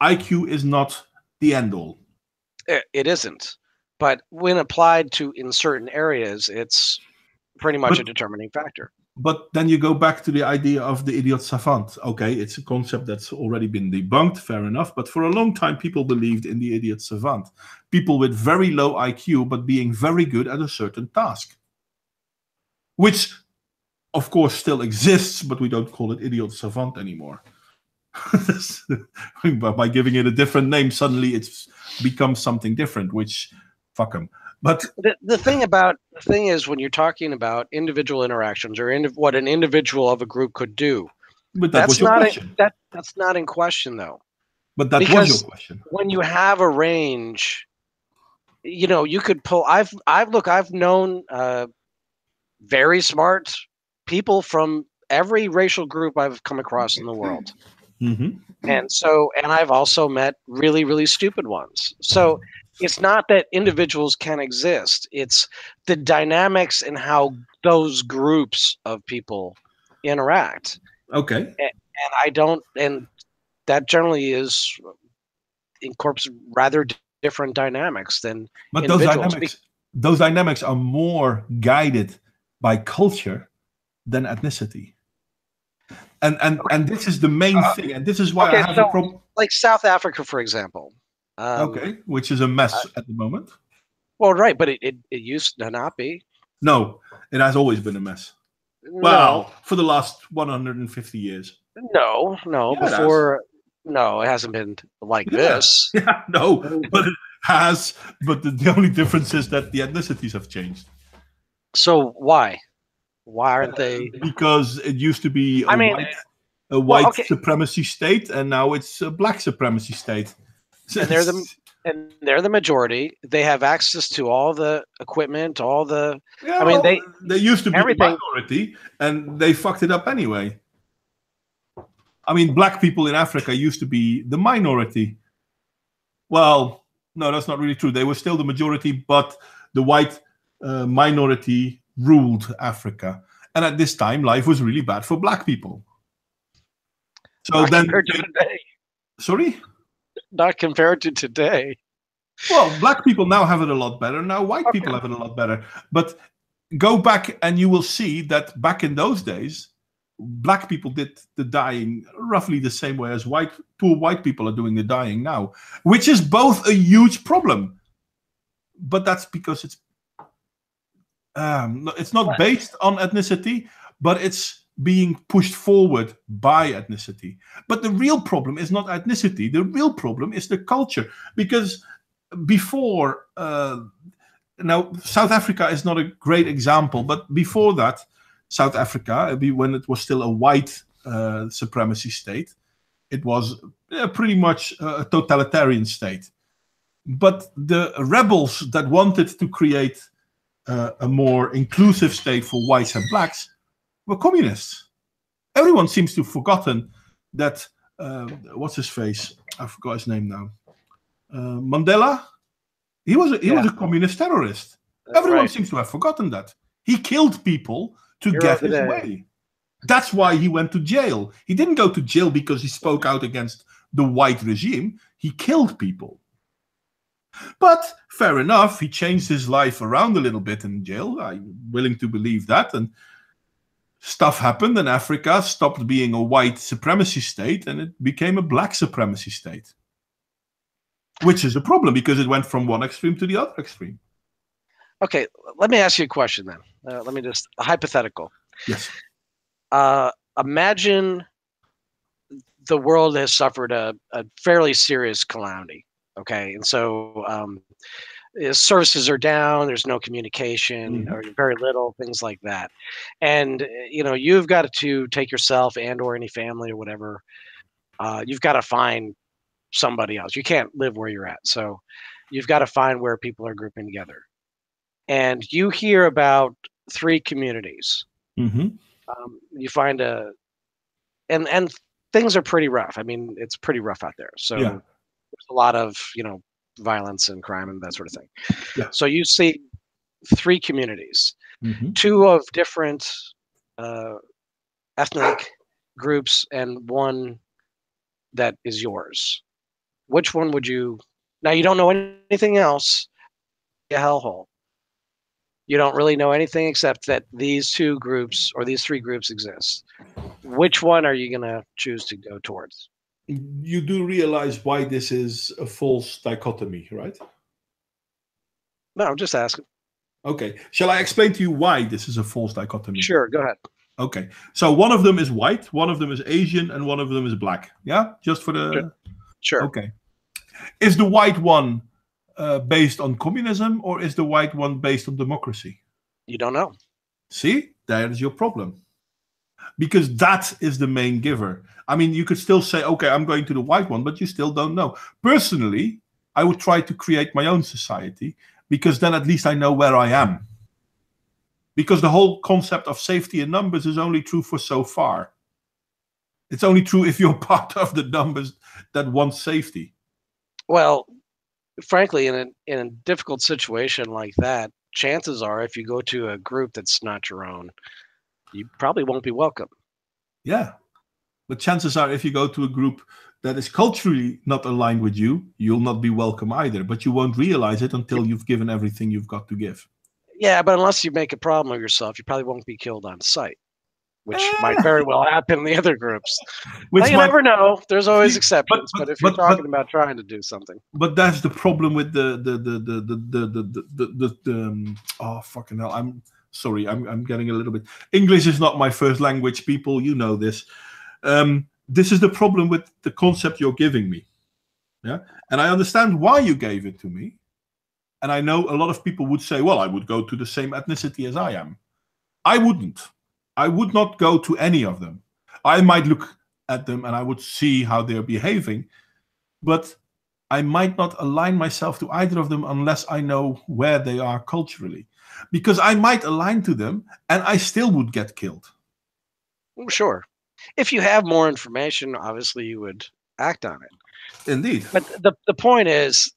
IQ is not the end all. It isn't. But when applied in certain areas, it's pretty much a determining factor. But then you go back to the idea of the idiot savant. Okay, it's a concept that's already been debunked, fair enough. But for a long time, people believed in the idiot savant. People with very low IQ, but being very good at a certain task. Which of course, still exists, but we don't call it idiot savant anymore. But by giving it a different name, suddenly it's becomes something different, which, fuck them. But the thing is, when you're talking about individual interactions or what an individual of a group could do, that was your question. That's not in question, though. But that was your question. When you have a range, you could pull. I've known very smart people from every racial group I've come across in the world. Mm-hmm. And I've also met really, really stupid ones. So it's not that individuals can exist. It's the dynamics and how those groups of people interact. Okay. And that generally incorporates rather different dynamics than but individuals. Those dynamics are more guided by culture than ethnicity. And this is the main thing, and this is why I have a problem. Like South Africa, for example. Which is a mess at the moment. Well, right, but it used to not be. No, it has always been a mess. Well, for the last 150 years. No, before. No, it hasn't been like this. Yeah, no, but it has. But the only difference is that the ethnicities have changed. So why? Why aren't they? Because it used to be a white supremacy state, and now it's a black supremacy state. And they're the majority. They have access to all the equipment, all the. Yeah, they used to be a minority, and they fucked it up anyway. I mean, black people in Africa used to be the minority. Well, no, that's not really true. They were still the majority, but the white minority ruled Africa. And at this time, life was really bad for black people. So not compared to today. Sorry? Not compared to today. Well, black people now have it a lot better. Now white people have it a lot better. But go back and you will see that back in those days, black people did the dying roughly the same way as poor white people are doing the dying now, which is both a huge problem. But that's because it's not based on ethnicity, but it's being pushed forward by ethnicity. But the real problem is not ethnicity. The real problem is the culture. Because before, now South Africa is not a great example, but before that, South Africa, when it was still a white supremacy state, it was pretty much a totalitarian state. But the rebels that wanted to create a more inclusive state for whites and blacks were communists. Everyone seems to have forgotten that, what's his face? I forgot his name now. Mandela? He was a communist terrorist. Everyone seems to have forgotten that. He killed people to get his way. That's why he went to jail. He didn't go to jail because he spoke out against the white regime. He killed people. But fair enough, he changed his life around a little bit in jail. I'm willing to believe that. And stuff happened, and Africa stopped being a white supremacy state, and it became a black supremacy state. Which is a problem, because it went from one extreme to the other extreme. Okay, let me ask you a question then. Let me just, a hypothetical. Yes. Imagine the world has suffered a fairly serious calamity. Okay, and so services are down. There's no communication, or very little, things like that. And you've got to take yourself and/or any family or whatever. You've got to find somebody else. You can't live where you're at, so you've got to find where people are grouping together. And you hear about 3 communities. You find and things are pretty rough. I mean, it's pretty rough out there. So. Yeah. There's a lot of, violence and crime and that sort of thing. Yeah. So you see 3 communities, 2 of different ethnic groups and 1 that is yours. Which one would you? Now you don't know anything else. A hellhole. You don't really know anything except that these 2 groups or these 3 groups exist. Which one are you going to choose to go towards? You do realize why this is a false dichotomy, right? No, I'm just asking. Okay. Shall I explain to you why this is a false dichotomy? Sure, go ahead. Okay. So one of them is white, one of them is Asian, and one of them is black. Yeah? Just for the... Sure. Okay. Is the white one based on communism, or is the white one based on democracy? You don't know. See? That is your problem. Because that is the main giver. I mean, you could still say, okay, I'm going to the white one, but you still don't know. Personally, I would try to create my own society, because then at least I know where I am. Because the whole concept of safety in numbers is only true for so far. It's only true if you're part of the numbers that want safety. Well, frankly, in a difficult situation like that, chances are if you go to a group that's not your own, you probably won't be welcome. Yeah. But chances are if you go to a group that is culturally not aligned with you, you'll not be welcome either. But you won't realize it until you've given everything you've got to give. Yeah, but unless you make a problem of yourself, you probably won't be killed on sight, which might very well happen in the other groups. But you never know. There's always exceptions. But if you're talking about trying to do something, but that's the problem with the oh fucking hell! I'm sorry. I'm getting a little bit. English is not my first language, people. You know this. This is the problem with the concept you're giving me. Yeah, and I understand why you gave it to me. And I know a lot of people would say, well, I would go to the same ethnicity as I am. I wouldn't. I would not go to any of them. I might look at them and I would see how they're behaving, but I might not align myself to either of them unless I know where they are culturally. Because I might align to them and I still would get killed. Sure. If you have more information, obviously you would act on it. Indeed. But the point is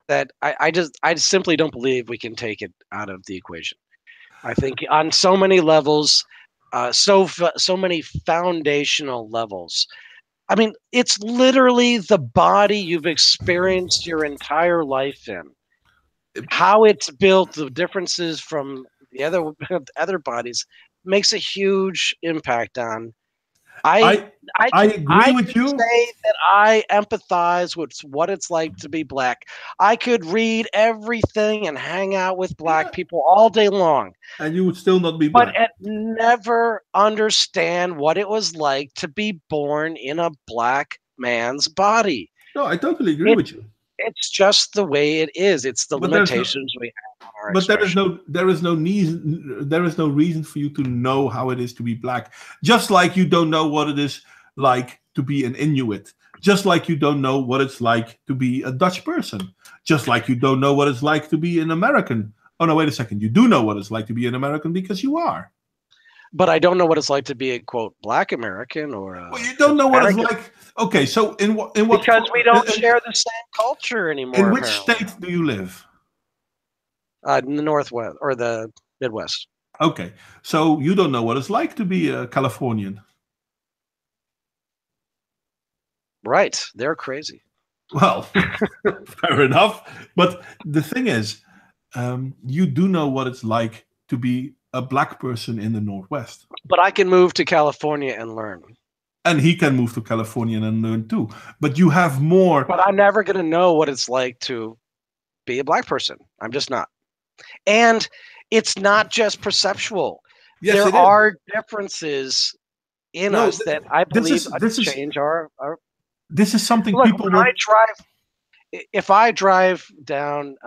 that I simply don't believe we can take it out of the equation. I think on so many levels, so many foundational levels. I mean, it's literally the body you've experienced your entire life in. How it's built, the differences from the other bodies makes a huge impact on. I agree with you. Say that I empathize with what it's like to be black. I could read everything and hang out with black people all day long, and you would still not be black. But never understand what it was like to be born in a black man's body. No, I totally agree with you. It's just the way it is. It's the limitations we have on our expression. There is no reason for you to know how it is to be black. Just like you don't know what it is like to be an Inuit. Just like you don't know what it's like to be a Dutch person. Just like you don't know what it's like to be an American. Oh no, wait a second. You do know what it's like to be an American because you are. But I don't know what it's like to be a quote black American or. Well, you don't know what it's like. Okay, so in what? Because we don't share the same culture anymore. In which state do you live? In the Northwest or the Midwest. Okay, so you don't know what it's like to be a Californian. Right, they're crazy. Well, fair enough. But the thing is, you do know what it's like to be a black person in the Northwest. But I can move to California and learn. And he can move to California and learn too. But you have more. But I'm never going to know what it's like to be a black person. I'm just not. And it's not just perceptual. Yes, there are differences in us that I believe change our. This is something people. If I drive down,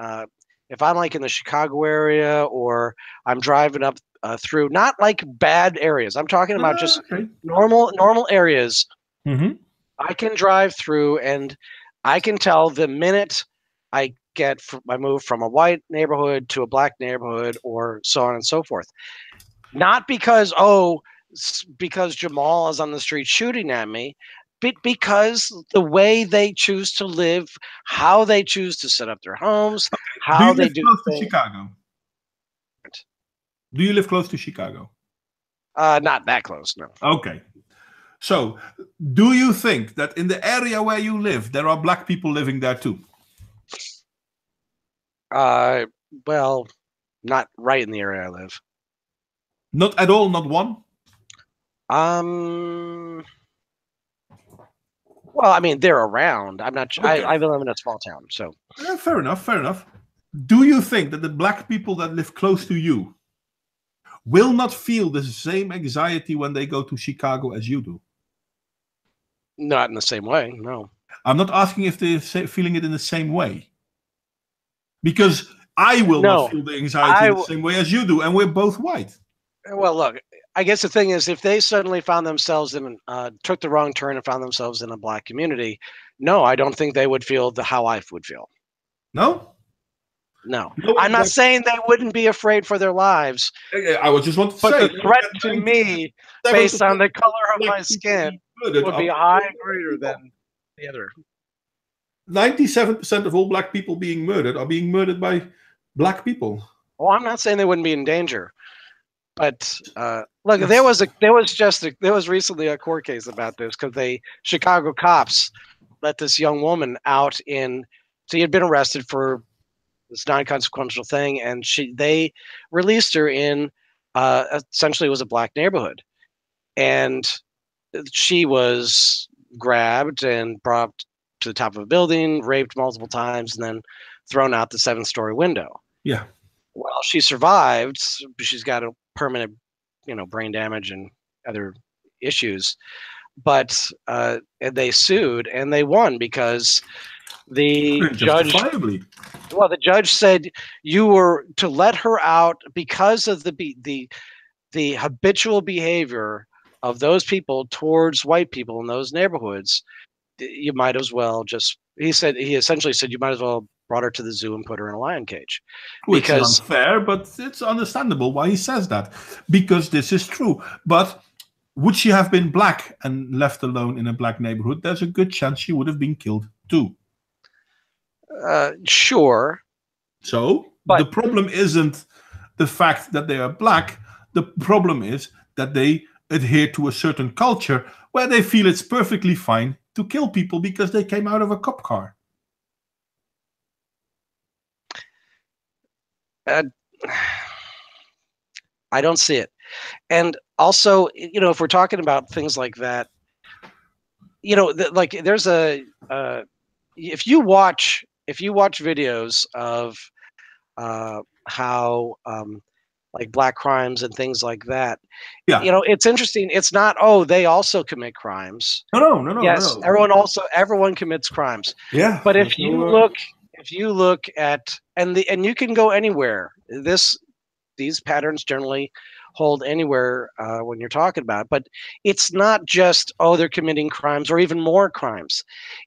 if I'm like in the Chicago area or I'm driving up through, not like bad areas. I'm talking about just normal areas. Mm-hmm. I can drive through and I can tell the minute I move from a white neighborhood to a black neighborhood or so on and so forth. Not because Jamal is on the street shooting at me, but because the way they choose to live, how they choose to set up their homes, how they do close to Chicago? Do you live close to Chicago? Not that close, no. Okay. So, do you think that in the area where you live, there are black people living there too? Well, not right in the area I live. Not at all, not one? Well, I mean, they're around. I'm not. Okay. I live in a small town, so. Yeah, fair enough. Do you think that the black people that live close to you will not feel the same anxiety when they go to Chicago as you do. Not in the same way, no. I'm not asking if they're feeling it in the same way. Because I will not feel the anxiety in the same way as you do, and we're both white. Well, look, I guess the thing is, if they suddenly found themselves in, took the wrong turn and found themselves in a black community, no, I don't think they would feel how I would feel. No? No. I'm not saying they wouldn't be afraid for their lives. I would just want to say. But the threat to me, based on the color of my skin, would be high greater than the other. 97% of all black people being murdered are being murdered by black people. Well, I'm not saying they wouldn't be in danger, but look, there was recently a court case about this because Chicago cops let this young woman out so she had been arrested for this non-consequential thing, and they released her in essentially it was a black neighborhood, and she was grabbed and brought to the top of a building, raped multiple times, and then thrown out the 7th-story window. Yeah. Well, she survived. She's got a permanent, brain damage and other issues. But they sued and they won because the judge said you were to let her out because of the habitual behavior of those people towards white people in those neighborhoods. You might as well he essentially said you might as well brought her to the zoo and put her in a lion cage. Which is unfair, but it's understandable why he says that. Because this is true. But would she have been black and left alone in a black neighborhood? There's a good chance she would have been killed too. Sure. So the problem isn't the fact that they are black. The problem is that they adhere to a certain culture where they feel it's perfectly fine to kill people because they came out of a cop car. I don't see it. And also, if we're talking about things like that, there's if you watch videos of how like black crimes and things like that, it's interesting. It's not, they also commit crimes. No. Yes, no. everyone commits crimes. Yeah. But if you look at and you can go anywhere. These patterns generally hold anywhere when you're talking about it. But it's not just they're committing crimes or even more crimes.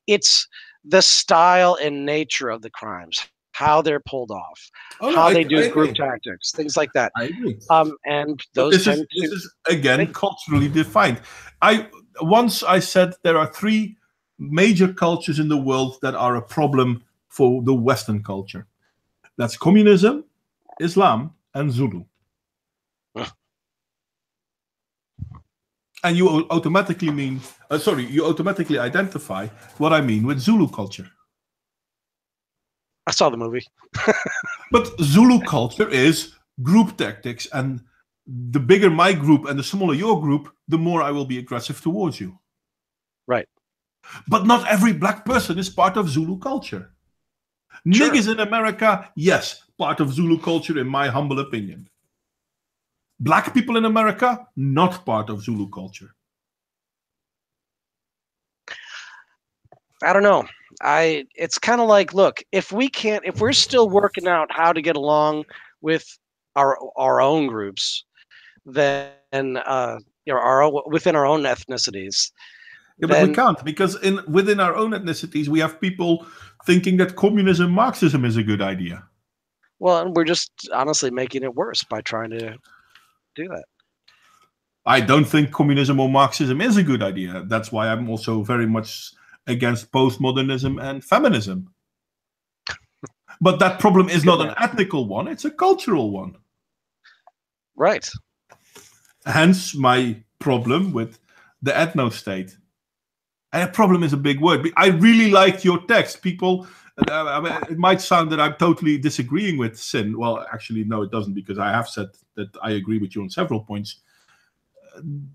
It's the style and nature of the crimes, how they're pulled off, how they do group tactics, things like that. I agree. And those this is again culturally defined. Once I said there are 3 major cultures in the world that are a problem for the Western culture. That's communism, Islam, and Zulu. And you automatically identify what I mean with Zulu culture. I saw the movie. But Zulu culture is group tactics, and the bigger my group and the smaller your group, the more I will be aggressive towards you. Right. But not every black person is part of Zulu culture. Sure. Niggas in America, yes, part of Zulu culture in my humble opinion. Black people in America, not part of Zulu culture. I don't know. It's kind of like, look, if we're still working out how to get along with our own groups, then within our own ethnicities. Yeah, but we can't, because within our own ethnicities, we have people thinking that communism, Marxism is a good idea. Well, and we're just honestly making it worse by trying to do that. I don't think communism or Marxism is a good idea. That's why I'm also very much against postmodernism and feminism. But that problem is not an ethnical one, it's a cultural one. Right. Hence my problem with the ethno state. And problem is a big word. I really liked your text. People, it might sound that I'm totally disagreeing with Sin. Well, actually, no, it doesn't, because I have said that I agree with you on several points.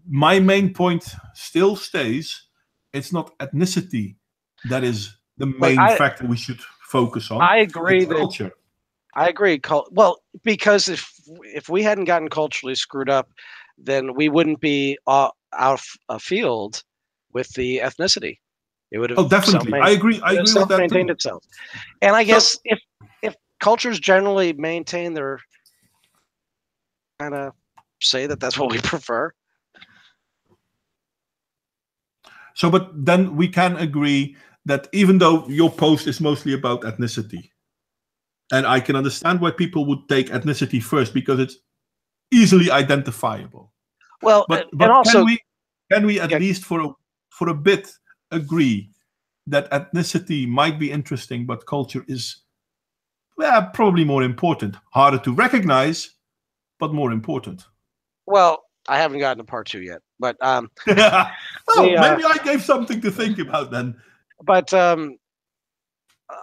My main point still stays. It's not ethnicity that is the main factor we should focus on. I agree that culture. I agree. Well, because if we hadn't gotten culturally screwed up, then we wouldn't be out of field with the ethnicity. It would have Oh, definitely. I agree. I agree with that self-maintained too. itself. And I So, guess if cultures generally maintain their kind of say that that's what we prefer. so, but then we can agree that even though your post is mostly about ethnicity, and I can understand why people would take ethnicity first because it's easily identifiable. Well, But and also, can we at yeah, least for a bit agree that ethnicity might be interesting, but culture is probably more important, harder to recognize, but more important. well, I haven't gotten to part 2 yet, but Well, maybe I gave something to think about then. but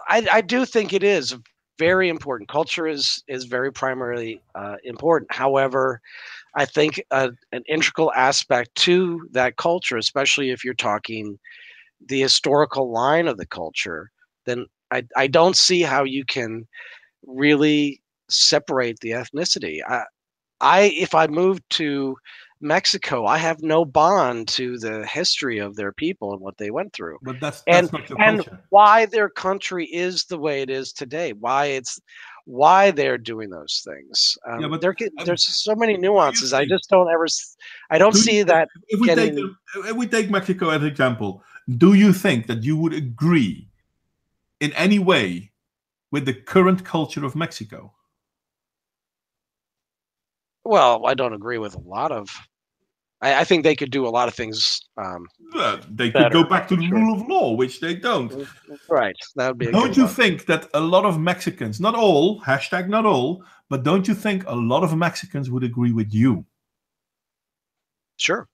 I do think it is very important. Culture is very primarily important. However, I think an integral aspect to that culture, especially if you're talking the historical line of the culture, then I don't see how you can really separate the ethnicity. If I moved to Mexico, I have no bond to the history of their people and what they went through, But and that's not your and culture. why their country is the way it is today. Why they're doing those things. Yeah, but There's so many do you nuances. I think? just don't ever. I don't Do you, see that getting. if we take Mexico as an example, do you think that you would agree in any way with the current culture of Mexico? Well, I don't agree with a lot of. I think they could do a lot of things They could go better. back to the Sure. rule of law, which they don't. Right. That would be a Don't good you one. think that a lot of Mexicans, not all, hashtag not all, but don't you think a lot of Mexicans would agree with you? Sure.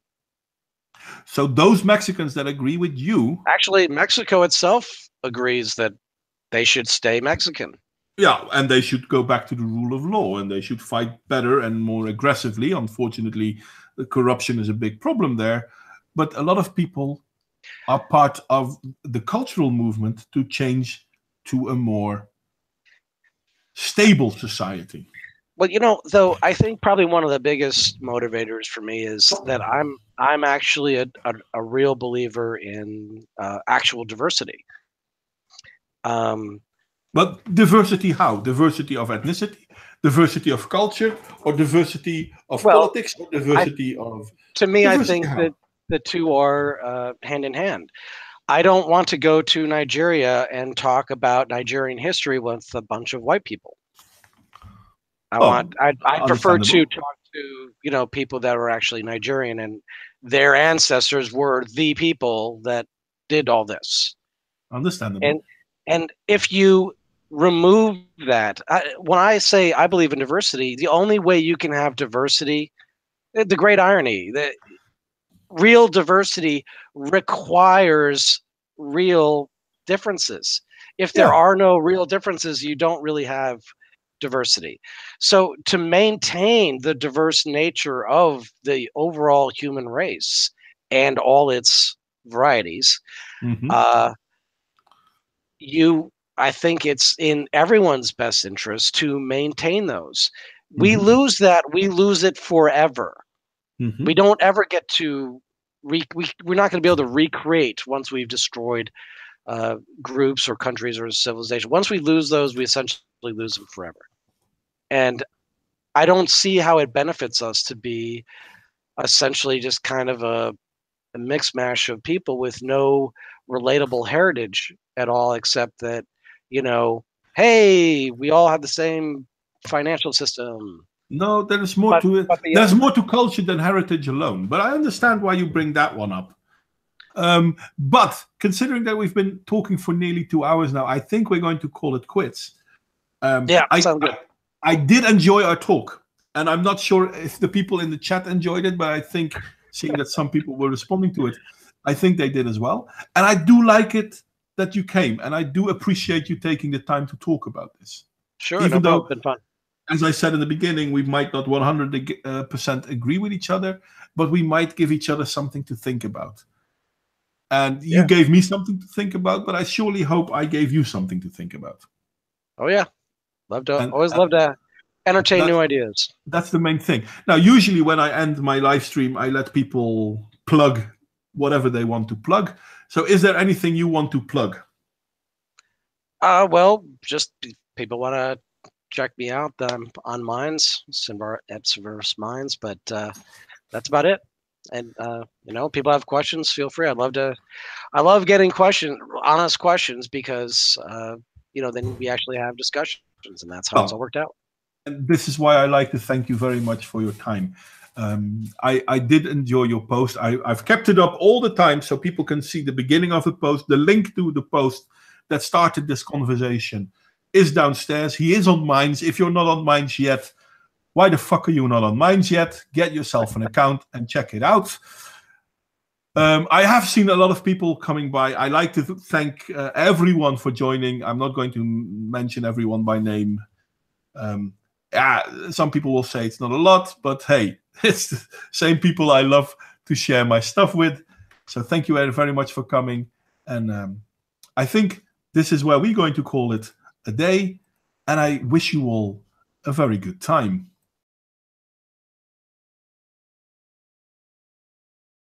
So those Mexicans that agree with you, Actually, Mexico itself agrees that they should stay Mexican. yeah, and they should go back to the rule of law and they should fight better and more aggressively. Unfortunately, the corruption is a big problem there. But a lot of people are part of the cultural movement to change to a more stable society. Well, though, I think probably one of the biggest motivators for me is that I'm actually a real believer in actual diversity. But diversity how? Diversity of ethnicity, diversity of culture, or diversity of Well, politics, or diversity of to me, I diversity think that how? the two are hand in hand. I don't want to go to Nigeria and talk about Nigerian history with a bunch of white people. Oh, I prefer to understandable. talk to people that were actually Nigerian and their ancestors were the people that did all this. And Understandable. and if you remove that, when I say I believe in diversity, the only way you can have diversity, the great irony, that real diversity requires real differences. If there Yeah. are no real differences, you don't really have diversity. So to maintain the diverse nature of the overall human race and all its varieties, Mm-hmm. uh, I think it's in everyone's best interest to maintain those. We Mm-hmm. lose that, we lose it forever. Mm-hmm. We don't ever get to we're not going to be able to recreate once we've destroyed groups or countries or civilization. Once we lose those, we essentially lose them forever. And I don't see how it benefits us to be essentially just kind of a mixed mash of people with no relatable heritage at all, except that, hey, we all have the same financial system. No, there is more But to it. but the There's more to culture than heritage alone. But I understand why you bring that one up. But considering that we've been talking for nearly 2 hours now, I think we're going to call it quits. Yeah, sounds good. I did enjoy our talk, and I'm not sure if the people in the chat enjoyed it, but I think seeing that some people were responding to it, I think they did as well. And I do like it that you came, and I do appreciate you taking the time to talk about this. Sure, no Even problem. though, Been fun. as I said in the beginning, we might not 100% agree with each other, but we might give each other something to think about. And you Yeah. gave me something to think about, but I surely hope I gave you something to think about. Oh yeah. Always love to entertain new ideas. That's the main thing. Now, usually when I end my live stream, I let people plug whatever they want to plug. So is there anything you want to plug? Well, just people want to check me out. I'm on Minds, at Sinvaris Minds, but that's about it. And people have questions, feel free. I love getting honest questions, because then we actually have discussions, and that's how it's all worked out. And this is why I like to thank you very much for your time. I did enjoy your post. I've kept it up all the time so people can see the beginning of the post. The link to the post that started this conversation is downstairs. He is on Minds. If you're not on Minds yet, why the fuck are you not on Minds yet? Get yourself an account and check it out. I have seen a lot of people coming by. I like to thank everyone for joining. I'm not going to mention everyone by name. Some people will say it's not a lot, but hey, it's the same people I love to share my stuff with. So thank you very much for coming. And I think this is where we're going to call it a day. And I wish you all a very good time.